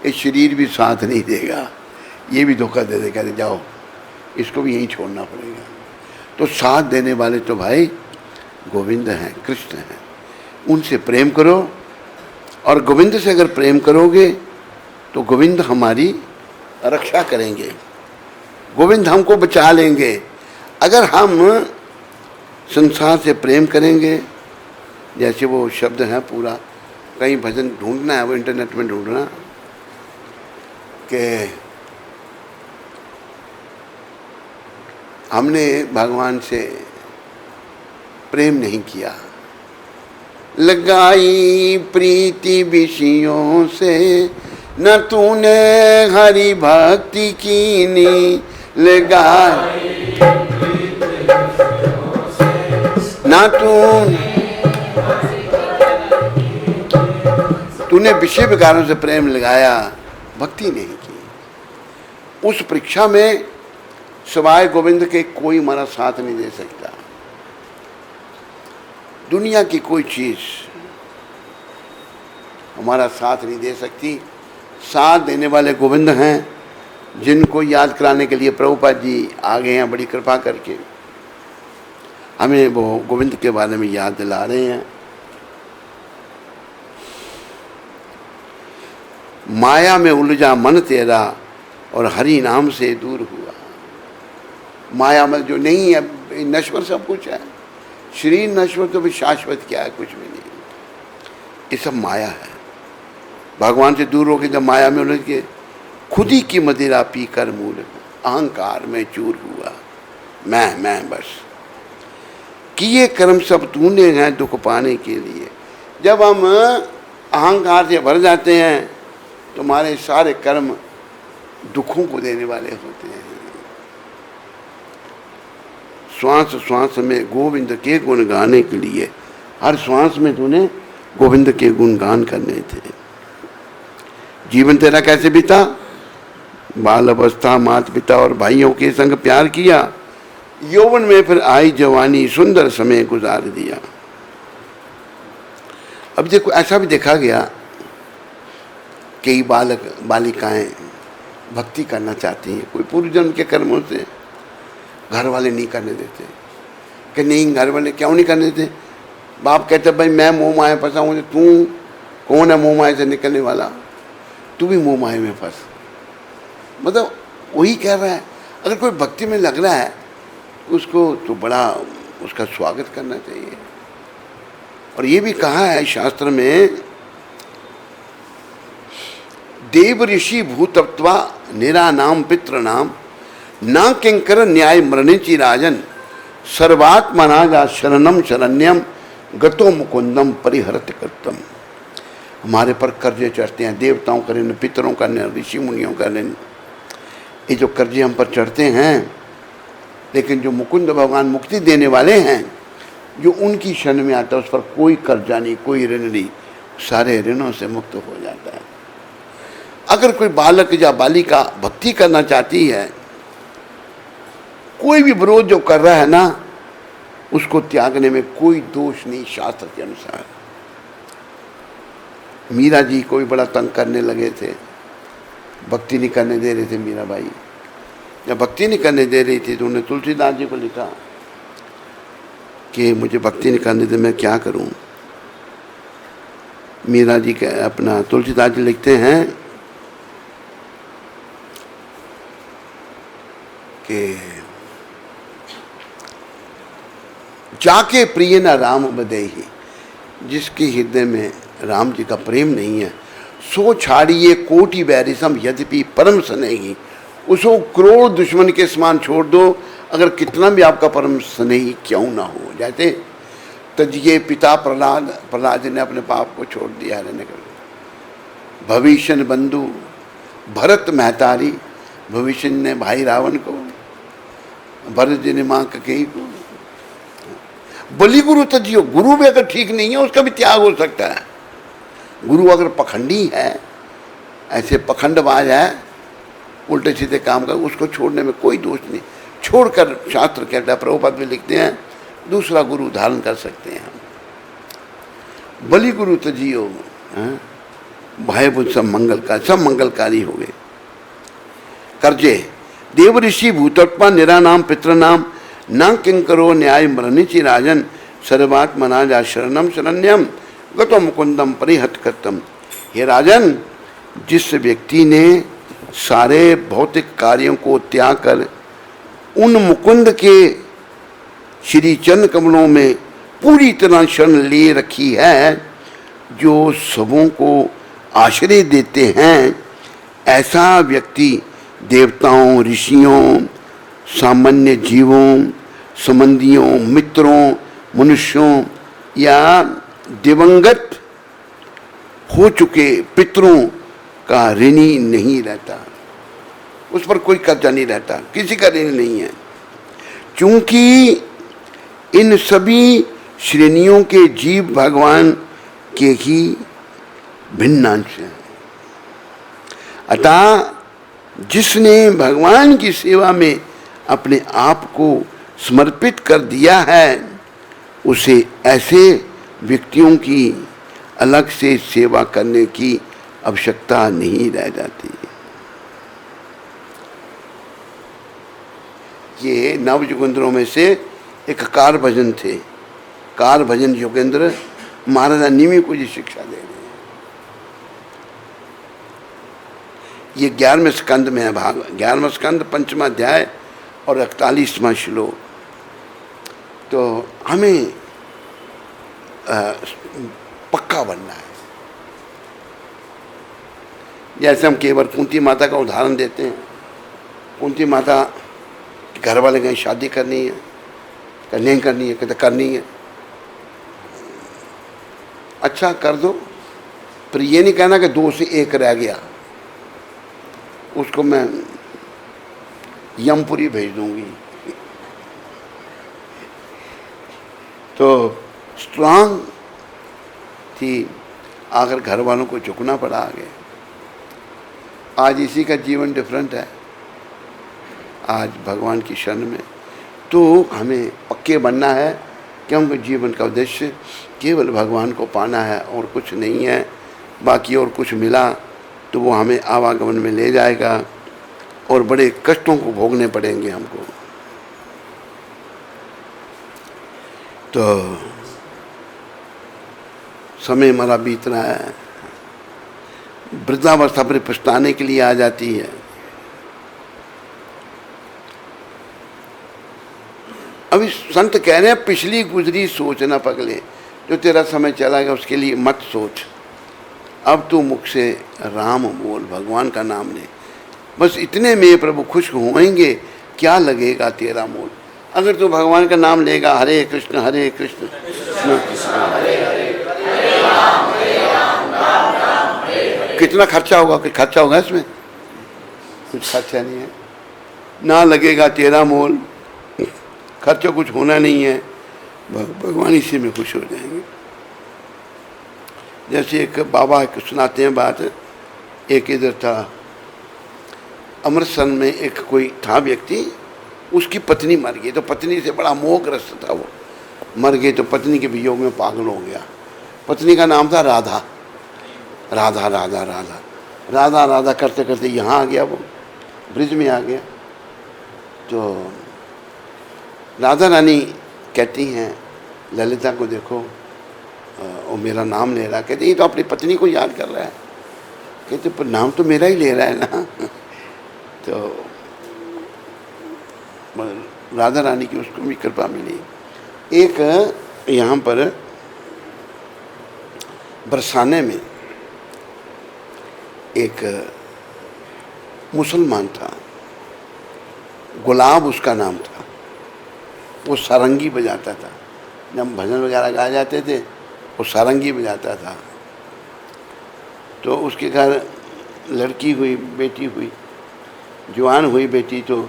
ये शरीर भी साथ नहीं देगा, ये भी धोखा दे देगा, जाओ इसको भी यहीं छोड़ना पड़ेगा। तो साथ देने वाले तो भाई गोविंद हैं, कृष्ण हैं, उनसे प्रेम करो। और गोविंद से अगर प्रेम करोगे तो गोविंद हमारी रक्षा करेंगे, गोविंद हमको बचा लेंगे। अगर हम संसार से प्रेम करेंगे, जैसे वो शब्द है पूरा, कहीं भजन ढूंढना है, वो इंटरनेट में ढूंढना कि हमने भगवान से प्रेम नहीं किया, लगाई प्रीति विषयों से, न तूने हरि भक्ति कीनी, लगाई ना तूने विषय विकारों से प्रेम लगाया, भक्ति नहीं की। उस परीक्षा में सिवाय गोविंद के कोई हमारा साथ नहीं दे सकता। दुनिया की कोई चीज हमारा साथ नहीं दे सकती। साथ देने वाले गोविंद हैं, जिनको याद कराने के लिए प्रभुपाद जी आ गए हैं, बड़ी कृपा करके हमें वो गोविंद के बारे में याद दिला रहे हैं। माया में उलझा मन तेरा और हरि नाम से दूर हुआ। माया में जो नहीं है, नश्वर सब कुछ है, शरीर नश्वर, तो भी शाश्वत क्या है? कुछ भी नहीं, ये सब माया है। भगवान से दूर होकर जब माया में उलझ के खुद ही की मदिरा पी कर मूल अहंकार में चूर हुआ। मैं बस किए कर्म सब तूने हैं दुख पाने के लिए। जब हम अहंकार से भर जाते हैं तो हमारे सारे कर्म दुखों को देने वाले होते हैं। श्वास श्वास में गोविंद के गुण गाने के लिए, हर श्वास में तूने गोविंद के गुण गान करने थे। जीवन तेरा कैसे बीता? बाल अवस्था माता पिता और भाइयों के संग प्यार किया, यौवन में फिर आई जवानी, सुंदर समय गुजार दिया। अब देखो, ऐसा भी देखा गया, कई बालक बालिकाएं भक्ति करना चाहती हैं, कोई पूर्व जन्म के कर्मों से घर वाले नहीं करने देते। कि नहीं, घर वाले क्यों नहीं करने देते? बाप कहते भाई मैं मोह माया फंसा हूँ, तू कौन है मोह माया से निकलने वाला? तू भी मोह माया में फंस। मतलब वही कह रहा है, अगर कोई भक्ति में लग रहा है उसको तो बड़ा उसका स्वागत करना चाहिए। और ये भी कहा है शास्त्र में, देव ऋषि भूतत्वा निरानाम पितृनाम ना किंकर न्याय मरणिचि राजन सर्वात्मना शरणम शरण्यम गतो मुकुंदम परिहरत कृतम। हमारे पर कर्जे चढ़ते हैं, देवताओं का ऋण, पितरों का ऋण, ऋषि मुनियों का ऋण, ये जो कर्जे हम पर चढ़ते हैं, लेकिन जो मुकुंद भगवान मुक्ति देने वाले हैं, जो उनकी शरण में आता है, उस पर कोई कर्जा नहीं, कोई ऋण नहीं, सारे ऋणों से मुक्त हो जाता है। अगर कोई बालक या बालिका भक्ति करना चाहती है, कोई भी विरोध जो कर रहा है ना, उसको त्यागने में कोई दोष नहीं शास्त्र के अनुसार। मीरा जी को भी बड़ा तंग करने लगे थे, भक्ति नहीं करने दे रहे थे मीरा बाई। जब भक्ति नहीं करने दे रही थी तो उन्होंने तुलसीदास जी को लिखा कि मुझे भक्ति नहीं करने दे, मैं क्या करूं। मीरा जी के अपना तुलसीदास जी लिखते हैं कि जाके प्रिय न राम बदेही, जिसके हृदय में राम जी का प्रेम नहीं है, सो छाड़िए कोटि बैरिसम यद्यपि परम स्नेही, उसको करोड़ दुश्मन के समान छोड़ दो, अगर कितना भी आपका परम स्नेही क्यों ना हो। जैसे तजिए पिता प्रहलाद जी ने अपने बाप को छोड़ दिया रहने के। भविष्य बंधु भरत महतारी, भविष्य ने भाई रावण को, भरत जी ने माँ ककेई को। बलि गुरु तजियो, गुरु भी अगर ठीक नहीं है उसका भी त्याग हो सकता है। गुरु अगर पखंडी है, ऐसे पखंडबाज है, उल्टे सीधे काम कर, उसको छोड़ने में कोई दोष नहीं। छोड़कर शास्त्र कहता है, प्रभुपाद भी लिखते हैं, दूसरा गुरु धारण कर सकते हैं हम। बलि गुरु तजियो, भाई बुद्ध सब मंगलकारी हो गए। कर्जे देव ऋषि भूतत्वा निरानाम पितृनाम न किंकरो न्याय मरणिचि राजन सर्वात्मना जा शरणम शरण्यम गतो मुकुंदम परिहत कृतम। हे राजन, जिस व्यक्ति ने सारे भौतिक कार्यों को त्याग कर उन मुकुंद के श्री चरण कमलों में पूरी तरह शरण ले रखी है, जो सबों को आश्रय देते हैं, ऐसा व्यक्ति देवताओं, ऋषियों, सामान्य जीवों, संबंधियों, मित्रों, मनुष्यों या दिवंगत हो चुके पितरों का ऋणी नहीं रहता। उस पर कोई कर्जा नहीं रहता, किसी का ऋण नहीं है, क्योंकि इन सभी श्रेणियों के जीव भगवान के ही भिन्न अंश हैं। अतः जिसने भगवान की सेवा में अपने आप को समर्पित कर दिया है, उसे ऐसे व्यक्तियों की अलग से सेवा करने की आवश्यकता नहीं रह जाती। ये नव युगेंद्रों में से एक कार भजन थे। कार भजन योगेंद्र महाराजा निमी को ये शिक्षा दे रहे हैं। ये 11वें स्कंद में है भाग, 11वां स्कंद 5वां अध्याय और 41वां श्लोक। तो हमें पक्का बनना है। जैसे हम केवल कुंती माता का उदाहरण देते हैं, कुंती माता घर वाले कहीं शादी करनी है, नहीं करनी है, कहते करनी है, अच्छा कर दो, पर ये नहीं कहना कि 2 से 1 रह गया, उसको मैं यमपुरी भेज दूंगी। तो स्ट्रांग थी, आकर घर वालों को झुकना पड़ा आगे। आज इसी का जीवन डिफरेंट है, आज भगवान की शरण में। तो हमें पक्के बनना है कि हमको जीवन का उद्देश्य केवल भगवान को पाना है और कुछ नहीं है। बाकी और कुछ मिला तो वो हमें आवागमन में ले जाएगा और बड़े कष्टों को भोगने पड़ेंगे हमको। तो समय हमारा बीत रहा है। वृद्धावस्था पर पछताने के लिए आ जाती है। अभी संत कह रहे हैं पिछली गुजरी सोच ना पगले, जो तेरा समय चला गया उसके लिए मत सोच, अब तू मुख से राम बोल, भगवान का नाम ले, बस इतने में प्रभु खुश होएंगे, क्या लगेगा तेरा मोल। अगर तू भगवान का नाम लेगा, हरे कृष्ण हरे कृष्ण कितना खर्चा होगा, कुछ खर्चा होगा इसमें, कुछ खर्चा नहीं है, ना लगेगा तेरा मोल, खर्चा कुछ होना नहीं है, भगवान इसी में खुश हो जाएंगे। जैसे एक बाबा सुनाते हैं बात, एक इधर था अमृतसर में, एक कोई था व्यक्ति, उसकी पत्नी मर गई, तो पत्नी से बड़ा मोहग्रस्त था, वो मर गई तो पत्नी के वियोग में पागल हो गया। पत्नी का नाम था राधा, राधा राधा राधा राधा राधा करते करते यहाँ आ गया, वो ब्रिज में आ गया। तो राधा रानी कहती हैं ललिता को, देखो वो मेरा नाम ले रहा है। कहते ये तो अपनी पत्नी को याद कर रहा है। कहते पर नाम तो मेरा ही ले रहा है ना। तो राधा रानी की उसको भी कृपा मिली। एक यहाँ पर बरसाने में एक मुसलमान था, गुलाब उसका नाम था, वो सारंगी बजाता था। जब भजन वगैरह गाए जाते थे वो सारंगी बजाता था। तो उसके घर लड़की हुई, बेटी हुई, जवान हुई बेटी, तो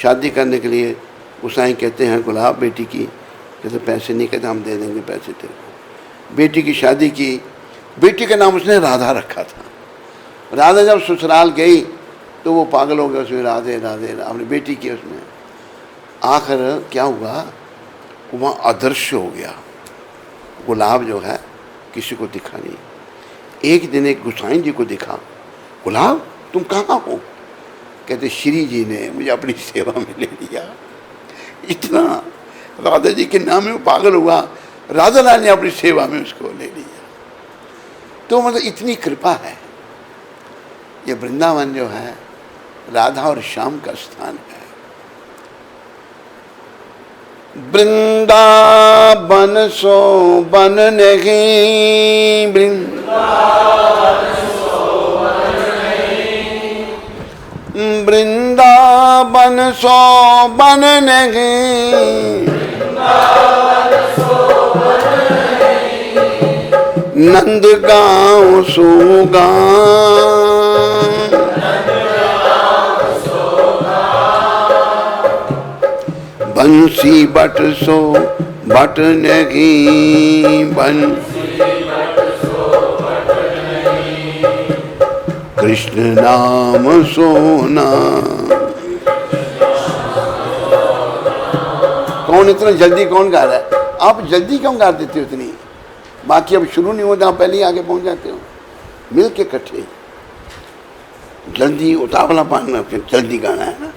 शादी करने के लिए गोसाई कहते हैं गुलाब बेटी की, कहते पैसे नहीं, कहते हम दे देंगे पैसे तेरे को। बेटी की शादी की, बेटी का नाम उसने राधा रखा था। राधा जब ससुराल गई तो वो पागल हो गया, उसमें राधे राधे अपनी बेटी की उसमें। आखिर क्या हुआ, वहाँ अदृश्य हो गया, गुलाब जो है किसी को दिखा नहीं। एक दिन एक गोसाई जी को दिखा, गुलाब तुम कहाँ हो? कहते श्री जी ने मुझे अपनी सेवा में ले लिया। इतना राधा जी के नाम में पागल हुआ, राधा रानी ने अपनी सेवा में उसको ले लिया। तो मतलब इतनी कृपा है। ये वृंदावन जो है राधा और श्याम का स्थान है। वृंदावन सो बन नहीं, वृंदावन सो बन नहीं, नंद गाँव सुगा, बंसी बट सो बट नहीं, कृष्ण नाम सोना। कौन इतना जल्दी कौन गा रहा है? आप जल्दी क्यों गा देते हो इतनी? बाकी अब शुरू नहीं होता, आप पहले ही आगे पहुंच जाते हो। मिल के इकट्ठे जल्दी उतावला पाना, जल्दी गाना है ना।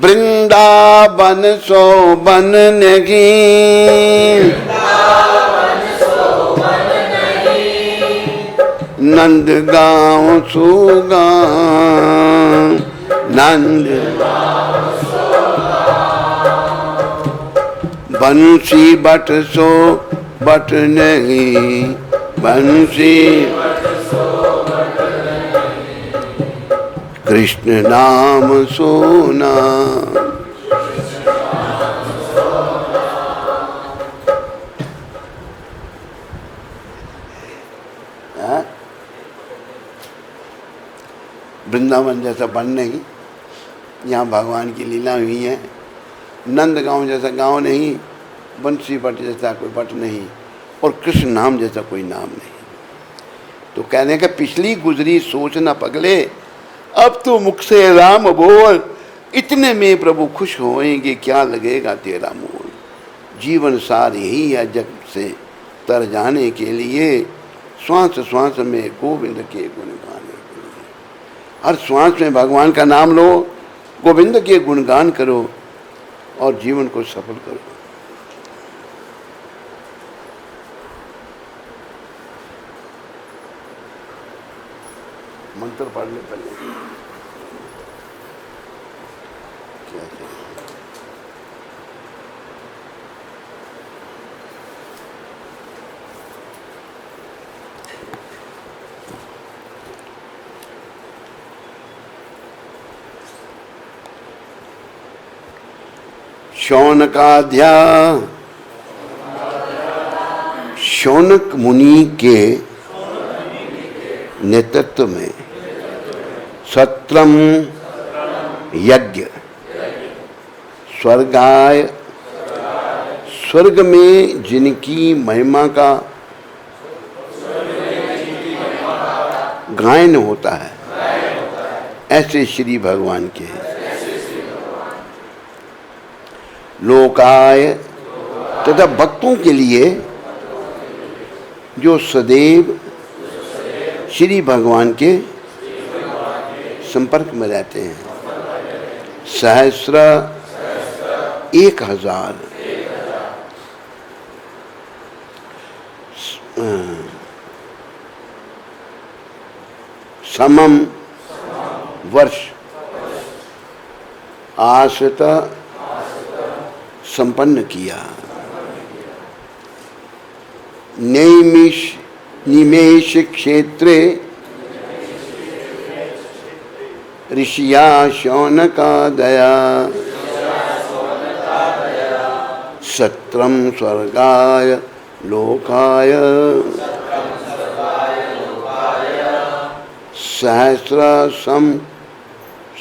वृंदावन सो बन नहीं, नंद गाँव सुगा, नंद बंसी बट सो बट नहीं, बंसी कृष्ण नाम सोना। वृंदावन जैसा वन नहीं, यहाँ भगवान की लीला हुई है। नंद गाँव जैसा गाँव नहीं, बंसी बट जैसा कोई बट नहीं, और कृष्ण नाम जैसा कोई नाम नहीं। तो कहने का पिछली गुजरी सोच न पगले, अब तो मुख से राम बोल, इतने में प्रभु खुश होएंगे, क्या लगेगा तेरा मोल। जीवन सार यही है जग से तर जाने के लिए, श्वास श्वास में गोविंद के गुण गाने के लिए। हर श्वास में भगवान का नाम लो, गोविंद के गुणगान करो और जीवन को सफल करो। मंत्र पढ़ ले पहले। क्या चाहिए? शौनकाध्या शौनक मुनि के नेतृत्व में सत्रम यज्ञ स्वर्गाय स्वर्ग में जिनकी महिमा का गायन होता है ऐसे श्री भगवान के लोकाय तथा भक्तों के लिए जो सदैव श्री भगवान के संपर्क में रहते हैं। सहस्र 1000 समम वर्ष आश्रित संपन्न किया। निमेष क्षेत्रे ऋषिया शौनकादया सत्रम स्वर्गाय लोकाय सहस्र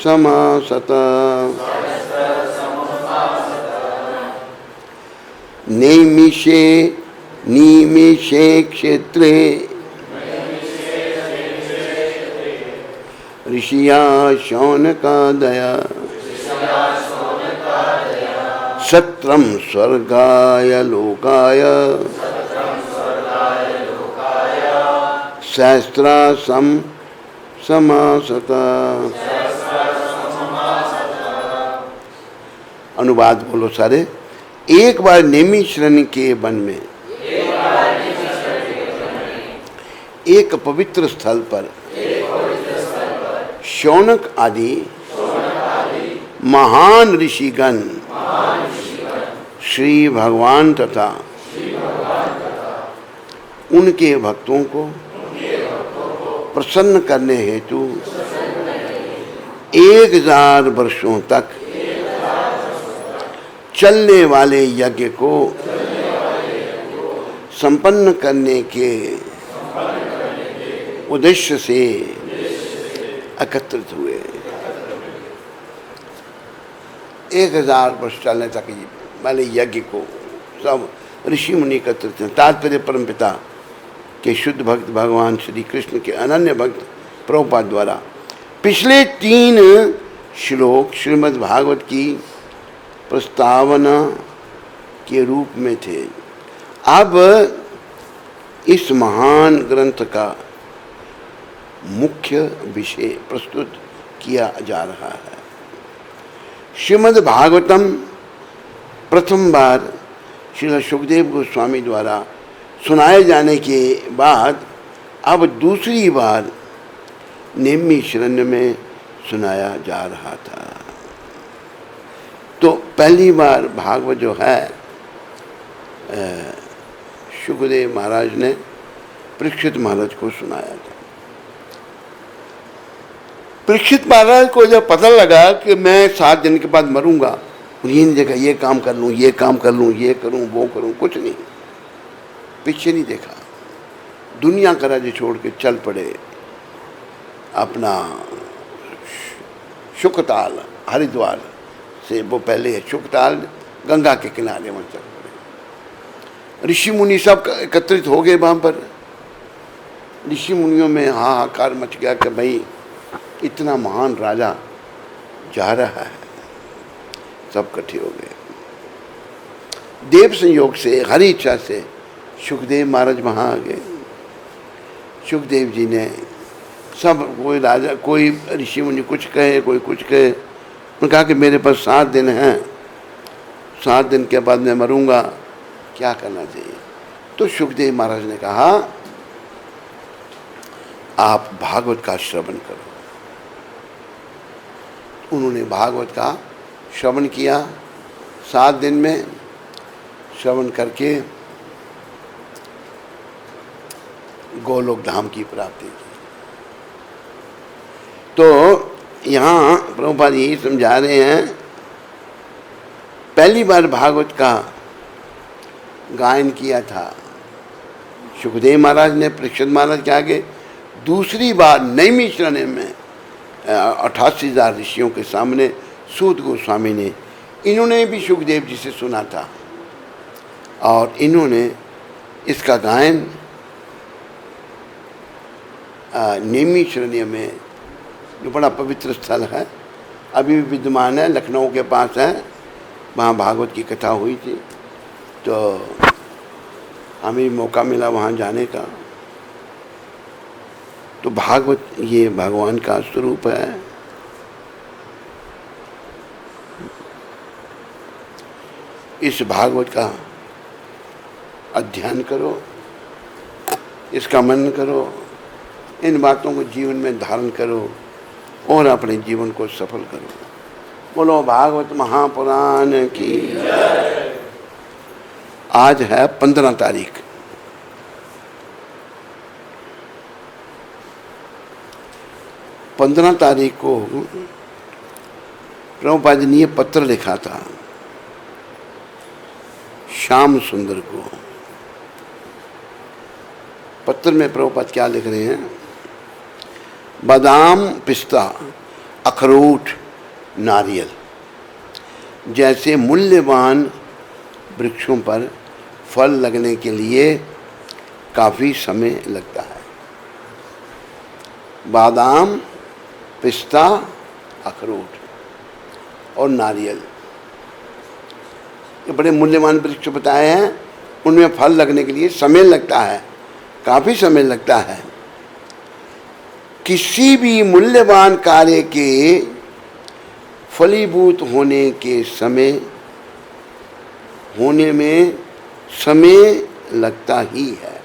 समासत। निमिषे क्षेत्रे ऋषिया शौनकादया सत्रम स्वर्गाय लोकाय सहस्रा समासत। अनुवाद बोलो सारे। एक बार नैमिषारण्य के वन में एक पवित्र स्थल पर शौनक आदि महान ऋषिगण श्री भगवान तथा उनके भक्तों को प्रसन्न करने हेतु 1000 वर्षों तक चलने वाले यज्ञ को संपन्न करने के उद्देश्य से एकत्रित हुए। 1000 वर्ष चलने तक वाले यज्ञ को सब ऋषि मुनि एकत्रित हैं। तात्पर्य परमपिता के शुद्ध भक्त भगवान श्री कृष्ण के अनन्य भक्त प्रभुपाद द्वारा पिछले 3 श्लोक श्रीमद् भागवत की प्रस्तावना के रूप में थे। अब इस महान ग्रंथ का मुख्य विषय प्रस्तुत किया जा रहा है। श्रीमद् भागवतम प्रथम बार श्री सुखदेव गोस्वामी द्वारा सुनाए जाने के बाद अब दूसरी बार नैमिषारण्य में सुनाया जा रहा था। तो पहली बार भागवत जो है सुखदेव महाराज ने परीक्षित महाराज को सुनाया था। परीक्षित महाराज को जब पता लगा कि मैं 7 दिन के बाद मरूंगा, उन्हीं ने देखा ये काम कर लूँ, ये काम कर लूँ, ये करूँ, वो करूँ, कुछ नहीं, पीछे नहीं देखा। दुनिया का राज्य छोड़ के चल पड़े अपना शुकताल हरिद्वार से, वो पहले है शुकताल गंगा के किनारे वहाँ चल पड़े। ऋषि मुनि सब एकत्रित हो गए वहाँ पर। ऋषि मुनियों में हाहाकार मच गया कि भाई इतना महान राजा जा रहा है। सब इकट्ठे हो गए। देव संयोग से हरी इच्छा से सुखदेव महाराज वहाँ आ गए। सुखदेव जी ने सब, कोई राजा, कोई ऋषि मुनि कुछ कहे, कोई कुछ कहे। उन्होंने कहा कि मेरे पास 7 दिन हैं, 7 दिन के बाद मैं मरूंगा, क्या करना चाहिए। तो सुखदेव महाराज ने कहा आप भागवत का श्रवण करो। उन्होंने भागवत का श्रवण किया, 7 दिन में श्रवण करके गोलोक धाम की प्राप्ति की। तो यहाँ प्रभुपाद यही समझा रहे हैं, पहली बार भागवत का गायन किया था सुखदेव महाराज ने परीक्षित महाराज के आगे, दूसरी बार नैमिषारण्य में 88,000 ऋषियों के सामने सूत गोस्वामी ने, इन्होंने भी सुखदेव जी से सुना था और इन्होंने इसका गायन नैमिषारण्य में, जो बड़ा पवित्र स्थल है, अभी भी विद्यमान है, लखनऊ के पास है, वहाँ भागवत की कथा हुई थी। तो हमें मौका मिला वहाँ जाने का। तो भागवत ये भगवान का स्वरूप है। इस भागवत का अध्ययन करो, इसका मनन करो, इन बातों को जीवन में धारण करो और अपने जीवन को सफल करो। बोलो भागवत महापुराण की। आज है 15 तारीख। 15 तारीख को प्रभुपाद जी ने पत्र लिखा था श्याम सुंदर को। पत्र में प्रभुपाद क्या लिख रहे हैं? बादाम, पिस्ता, अखरोट, नारियल जैसे मूल्यवान वृक्षों पर फल लगने के लिए काफ़ी समय लगता है। बादाम, पिस्ता, अखरोट और नारियल, ये बड़े मूल्यवान वृक्ष बताए हैं। उनमें फल लगने के लिए समय लगता है, काफ़ी समय लगता है। किसी भी मूल्यवान कार्य के फलीभूत होने में समय लगता ही है।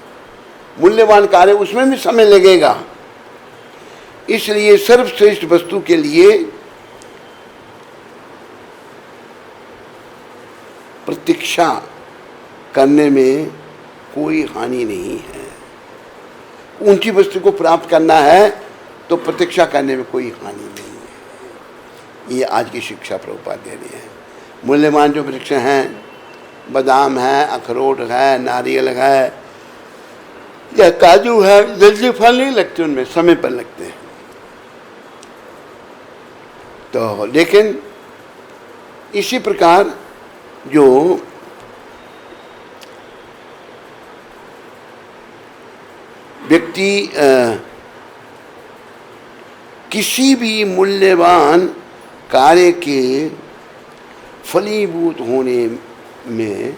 मूल्यवान कार्य, उसमें भी समय लगेगा। इसलिए सर्वश्रेष्ठ वस्तु के लिए प्रतीक्षा करने में कोई हानि नहीं है। ऊंची वस्तु को प्राप्त करना है तो प्रतीक्षा करने में कोई हानि नहीं है। ये आज की शिक्षा प्रभुपाद दे रही है। मूल्यवान जो वृक्ष हैं, बादाम है, अखरोट है, नारियल है या काजू है, जल्दी फल नहीं लगते, उनमें समय पर लगते हैं। तो लेकिन इसी प्रकार जो व्यक्ति किसी भी मूल्यवान कार्य के फलीभूत होने में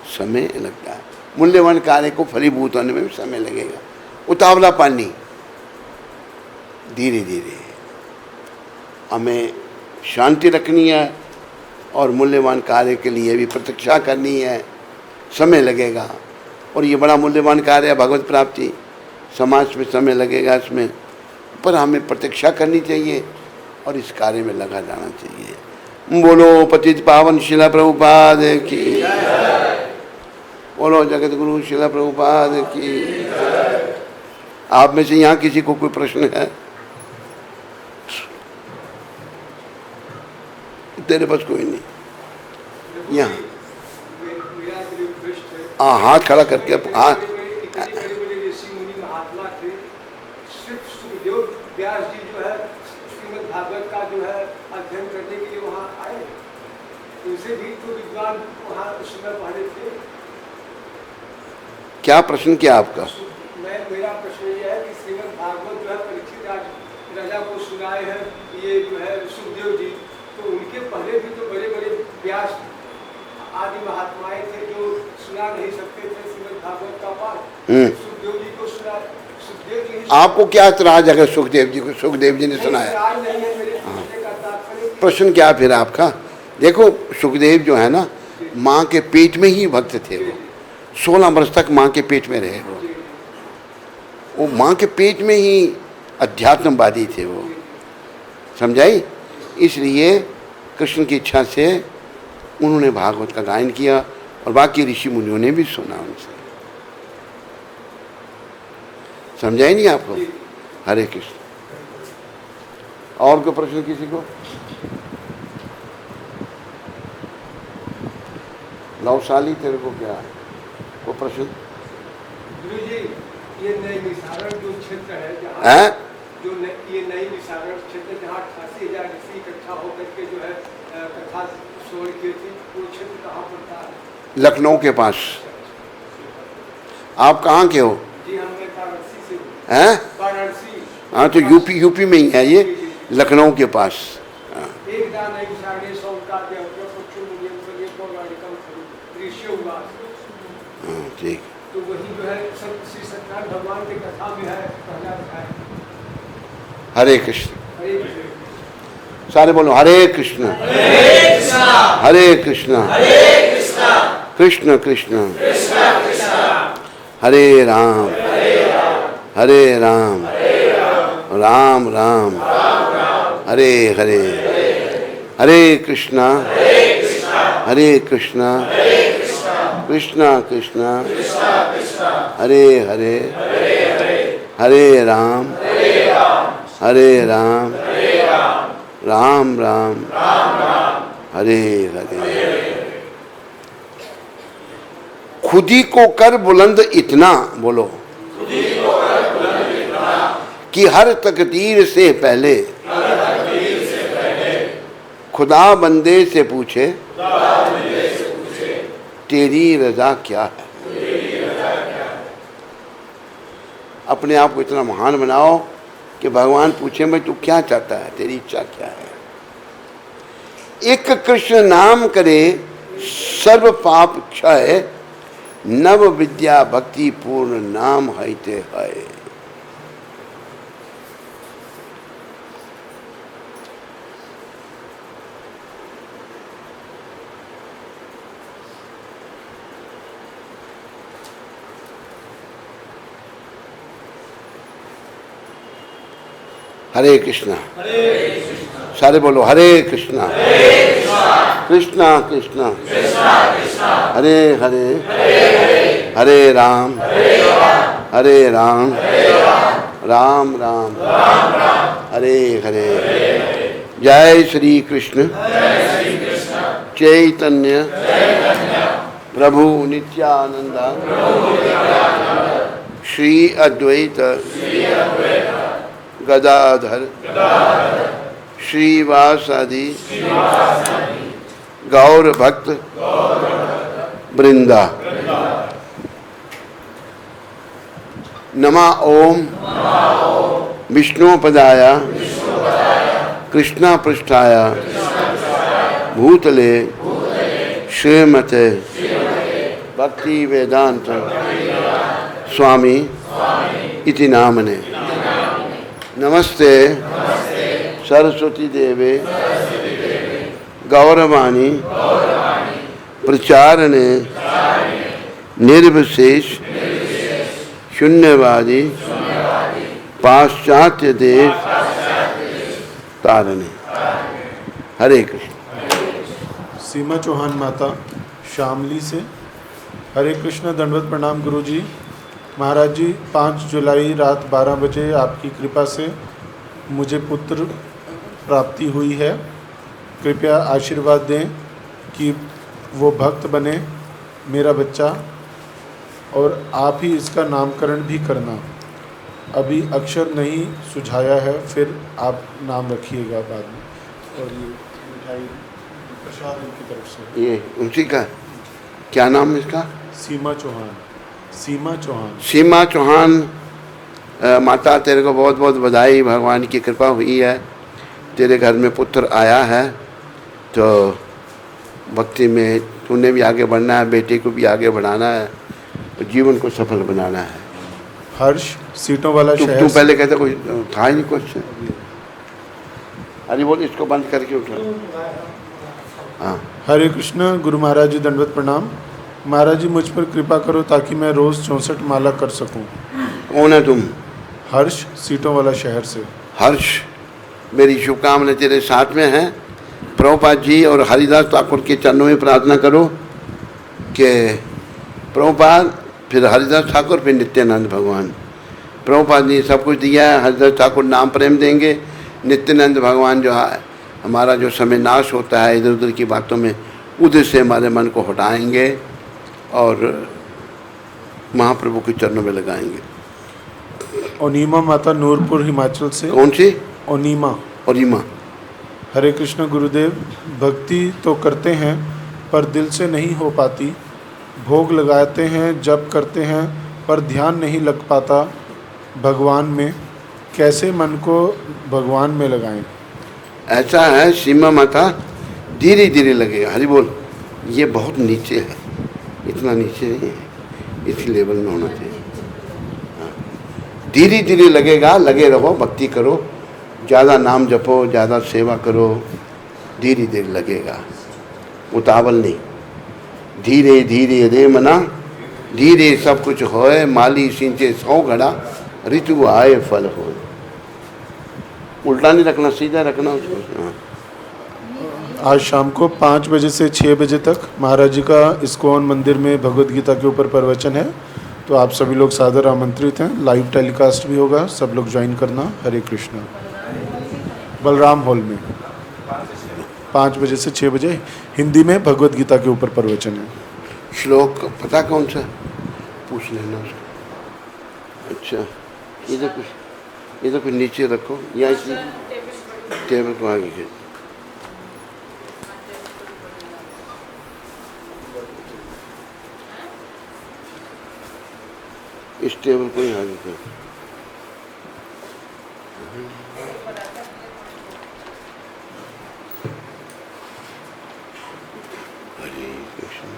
समय लगता है। मूल्यवान कार्य को फलीभूत होने में समय लगेगा। उतावला पानी, धीरे धीरे हमें शांति रखनी है और मूल्यवान कार्य के लिए भी प्रतीक्षा करनी है, समय लगेगा। और ये बड़ा मूल्यवान कार्य है भगवत प्राप्ति, समाज में समय लगेगा इसमें, पर हमें प्रतीक्षा करनी चाहिए और इस कार्य में लगा जाना चाहिए। बोलो पतित पावन शिला प्रभुपाद की, बोलो जगत गुरु शिला प्रभुपाद की। आप में से यहाँ किसी को कोई प्रश्न है? तेरे पास कोई नहीं। यहाँ हाथ खड़ा करके, हाथ व्यास जी जो है श्रीमद् भागवत का जो है अध्ययन करने के लिए वहाँ आए, उनसे भी तो विद्वान वहाँ उस समय पढ़े थे। क्या प्रश्न क्या आपका? मेरा प्रश्न ये है कि श्रीमद् भागवत जो है परीक्षित राजा को सुनाए हैं, ये जो है सुखदेव जी, तो उनके पहले भी तो बड़े बड़े व्यास आदि महात्माएं थे जो सुना नहीं सकते थे श्रीमद् भागवत का पाठ। सुखदेव जी को सुना, आपको क्या इतराज अगर सुखदेव जी ने सुनाया? प्रश्न क्या फिर आपका? देखो सुखदेव जो है ना, माँ के पेट में ही भक्त थे। वो 16 वर्ष तक माँ के पेट में रहे। वो माँ के पेट में ही अध्यात्मवादी थे वो, समझाई। इसलिए कृष्ण की इच्छा से उन्होंने भागवत का गायन किया और बाकी ऋषि मुनियों ने भी सुना उनसे। समझाई नहीं आपको? हरे कृष्ण। और कोई प्रश्न किसी को? नौशाली तेरे को क्या है कोई प्रश्न? गुरु जी, ये नैमिषारण जो क्षेत्र है जहाँ ये नैमिषारण क्षेत्र जहाँ 88,000 ऋषि इकट्ठा होकर के जो है कथा श्रवण की थी, वो क्षेत्र कहाँ पड़ता है? लखनऊ के पास। आप कहाँ के हो? जी हम वाराणसी से हूँ। हैं? वाराणसी। हाँ तो यूपी में ही है ये, लखनऊ के पास। एक दान नैमिषारण्य सोमकार के अवसर पक्षु मुनियम सलिए पौराणिकम ऋषियोवास। हाँ ठीक। तो वही जो है सब श्री सत्यनारायण भगवान की कथा में है, पहला अध्याय। हरे कृष्ण। हरे कृष्ण। सारे बोलो हरे कृष्ण हरे कृष्ण कृष्ण कृष्ण हरे राम राम राम हरे हरे, हरे कृष्णा कृष्णा कृष्णा हरे हरे, हरे राम राम राम हरे हरे। खुदी को कर बुलंद इतना, बोलो, कि हर तकदीर से पहले खुदा बंदे से पूछे तेरी रजा क्या है। अपने आप को इतना महान बनाओ कि भगवान पूछे मैं तू क्या चाहता है, तेरी इच्छा क्या है। एक कृष्ण नाम करे सर्व पाप क्षय, नव विद्या भक्ति पूर्ण नाम हैते है। हरे कृष्णा सारे बोलो हरे कृष्णा कृष्णा कृष्णा हरे हरे, हरे राम राम राम हरे हरे। जय श्री कृष्ण चैतन्य प्रभु नित्यानंद श्री अद्वैत गदाधर श्रीवासादि गौर भक्त वृंदा। नमा ओम विष्णुपदाय कृष्णा पृष्ठाय भूतले श्रीमते भक्ति वेदांत स्वामी इति नामने। नमस्ते सरस्वती देवे गौरवाणी प्रचारणे निर्विशेष शून्यवादी पाश्चात्य देश तारणे। हरे कृष्ण। सीमा चौहान माता शामली से। हरे कृष्ण, दंडवत प्रणाम गुरुजी। महाराज जी, 5 जुलाई रात 12 बजे आपकी कृपा से मुझे पुत्र प्राप्ति हुई है। कृपया आशीर्वाद दें कि वो भक्त बने मेरा बच्चा, और आप ही इसका नामकरण भी करना। अभी अक्षर नहीं सुझाया है, फिर आप नाम रखिएगा बाद में। और ये मिठाई प्रसाद उनकी तरफ से। ये उनसी का क्या नाम है इसका? सीमा चौहान। सीमा चौहान। सीमा चौहान माता तेरे को बहुत बहुत बधाई। भगवान की कृपा हुई है, तेरे घर में पुत्र आया है, तो भक्ति में तूने भी आगे बढ़ना है, बेटे को भी आगे बढ़ाना है, तो जीवन को सफल बनाना है। हर्ष सीटों वाला शहर। तू पहले कहता कोई था ही नहीं कुछ। अरे बोल, इसको बंद करके उठा। हाँ। हरे कृष्ण गुरु महाराज जी, दंडवत प्रणाम। महाराज जी, मुझ पर कृपा करो ताकि मैं रोज़ 64 माला कर सकूं। कौन है तुम? हर्ष सीटों वाला शहर से। हर्ष, मेरी शुभकामनाएं तेरे साथ में हैं। प्रभुपाद जी और हरिदास ठाकुर के चरणों में प्रार्थना करो कि प्रभुपाद, फिर हरिदास ठाकुर, फिर नित्यानंद भगवान। प्रभुपाद ने सब कुछ दिया है, हरिदास ठाकुर नाम प्रेम देंगे, नित्यानंद भगवान जो है हमारा जो समय नाश होता है इधर उधर की बातों में, उधर से हमारे मन को हटाएंगे और महाप्रभु के चरणों में लगाएंगे। ओनीमा माता नूरपुर हिमाचल से। कौन सी? ओनीमा। ओनीमा। हरे कृष्ण गुरुदेव, भक्ति तो करते हैं पर दिल से नहीं हो पाती। भोग लगाते हैं, जप करते हैं, पर ध्यान नहीं लग पाता भगवान में। कैसे मन को भगवान में लगाएं? ऐसा है सीमा माता, धीरे धीरे लगेगा। हरि बोल। ये बहुत नीचे है, इतना नीचे नहीं है, इस लेवल में होना चाहिए। धीरे धीरे लगेगा, लगे रहो, भक्ति करो, ज़्यादा नाम जपो, ज़्यादा सेवा करो, धीरे धीरे लगेगा, उतावल नहीं। धीरे धीरे रे मना, धीरे सब कुछ होए, माली सिंचे 100 घड़ा, ऋतु आए फल हो। उल्टा नहीं रखना, सीधा रखना उसको। हाँ। आज शाम को 5 बजे से 6 बजे तक महाराज जी का इस्कॉन मंदिर में भगवद गीता के ऊपर प्रवचन है, तो आप सभी लोग सादर आमंत्रित हैं। लाइव टेलीकास्ट भी होगा, सब लोग ज्वाइन करना। हरे कृष्णा। बलराम हॉल में 5 बजे से 6 बजे हिंदी में भगवद गीता के ऊपर प्रवचन है। श्लोक पता कौन सा? पूछ लेना उसको। अच्छा, इधर कुछ नीचे रखो या इसी टेबल को आगे के। इस टेबल को ही आगे कर। हरे कृष्ण।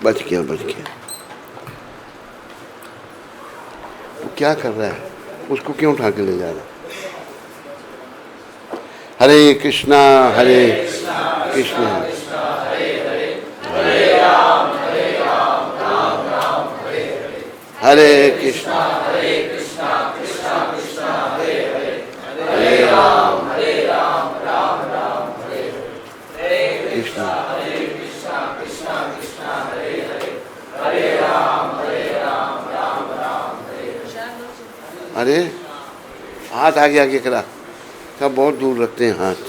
बच गया। वो क्या कर रहा है? उसको क्यों उठा के ले जा रहा है? हरे कृष्णा हरे कृष्णा हरे कृष्णा हरे राम कृष्णा। अरे हाथ आगे करा, सब बहुत दूर रखते हैं हाथ।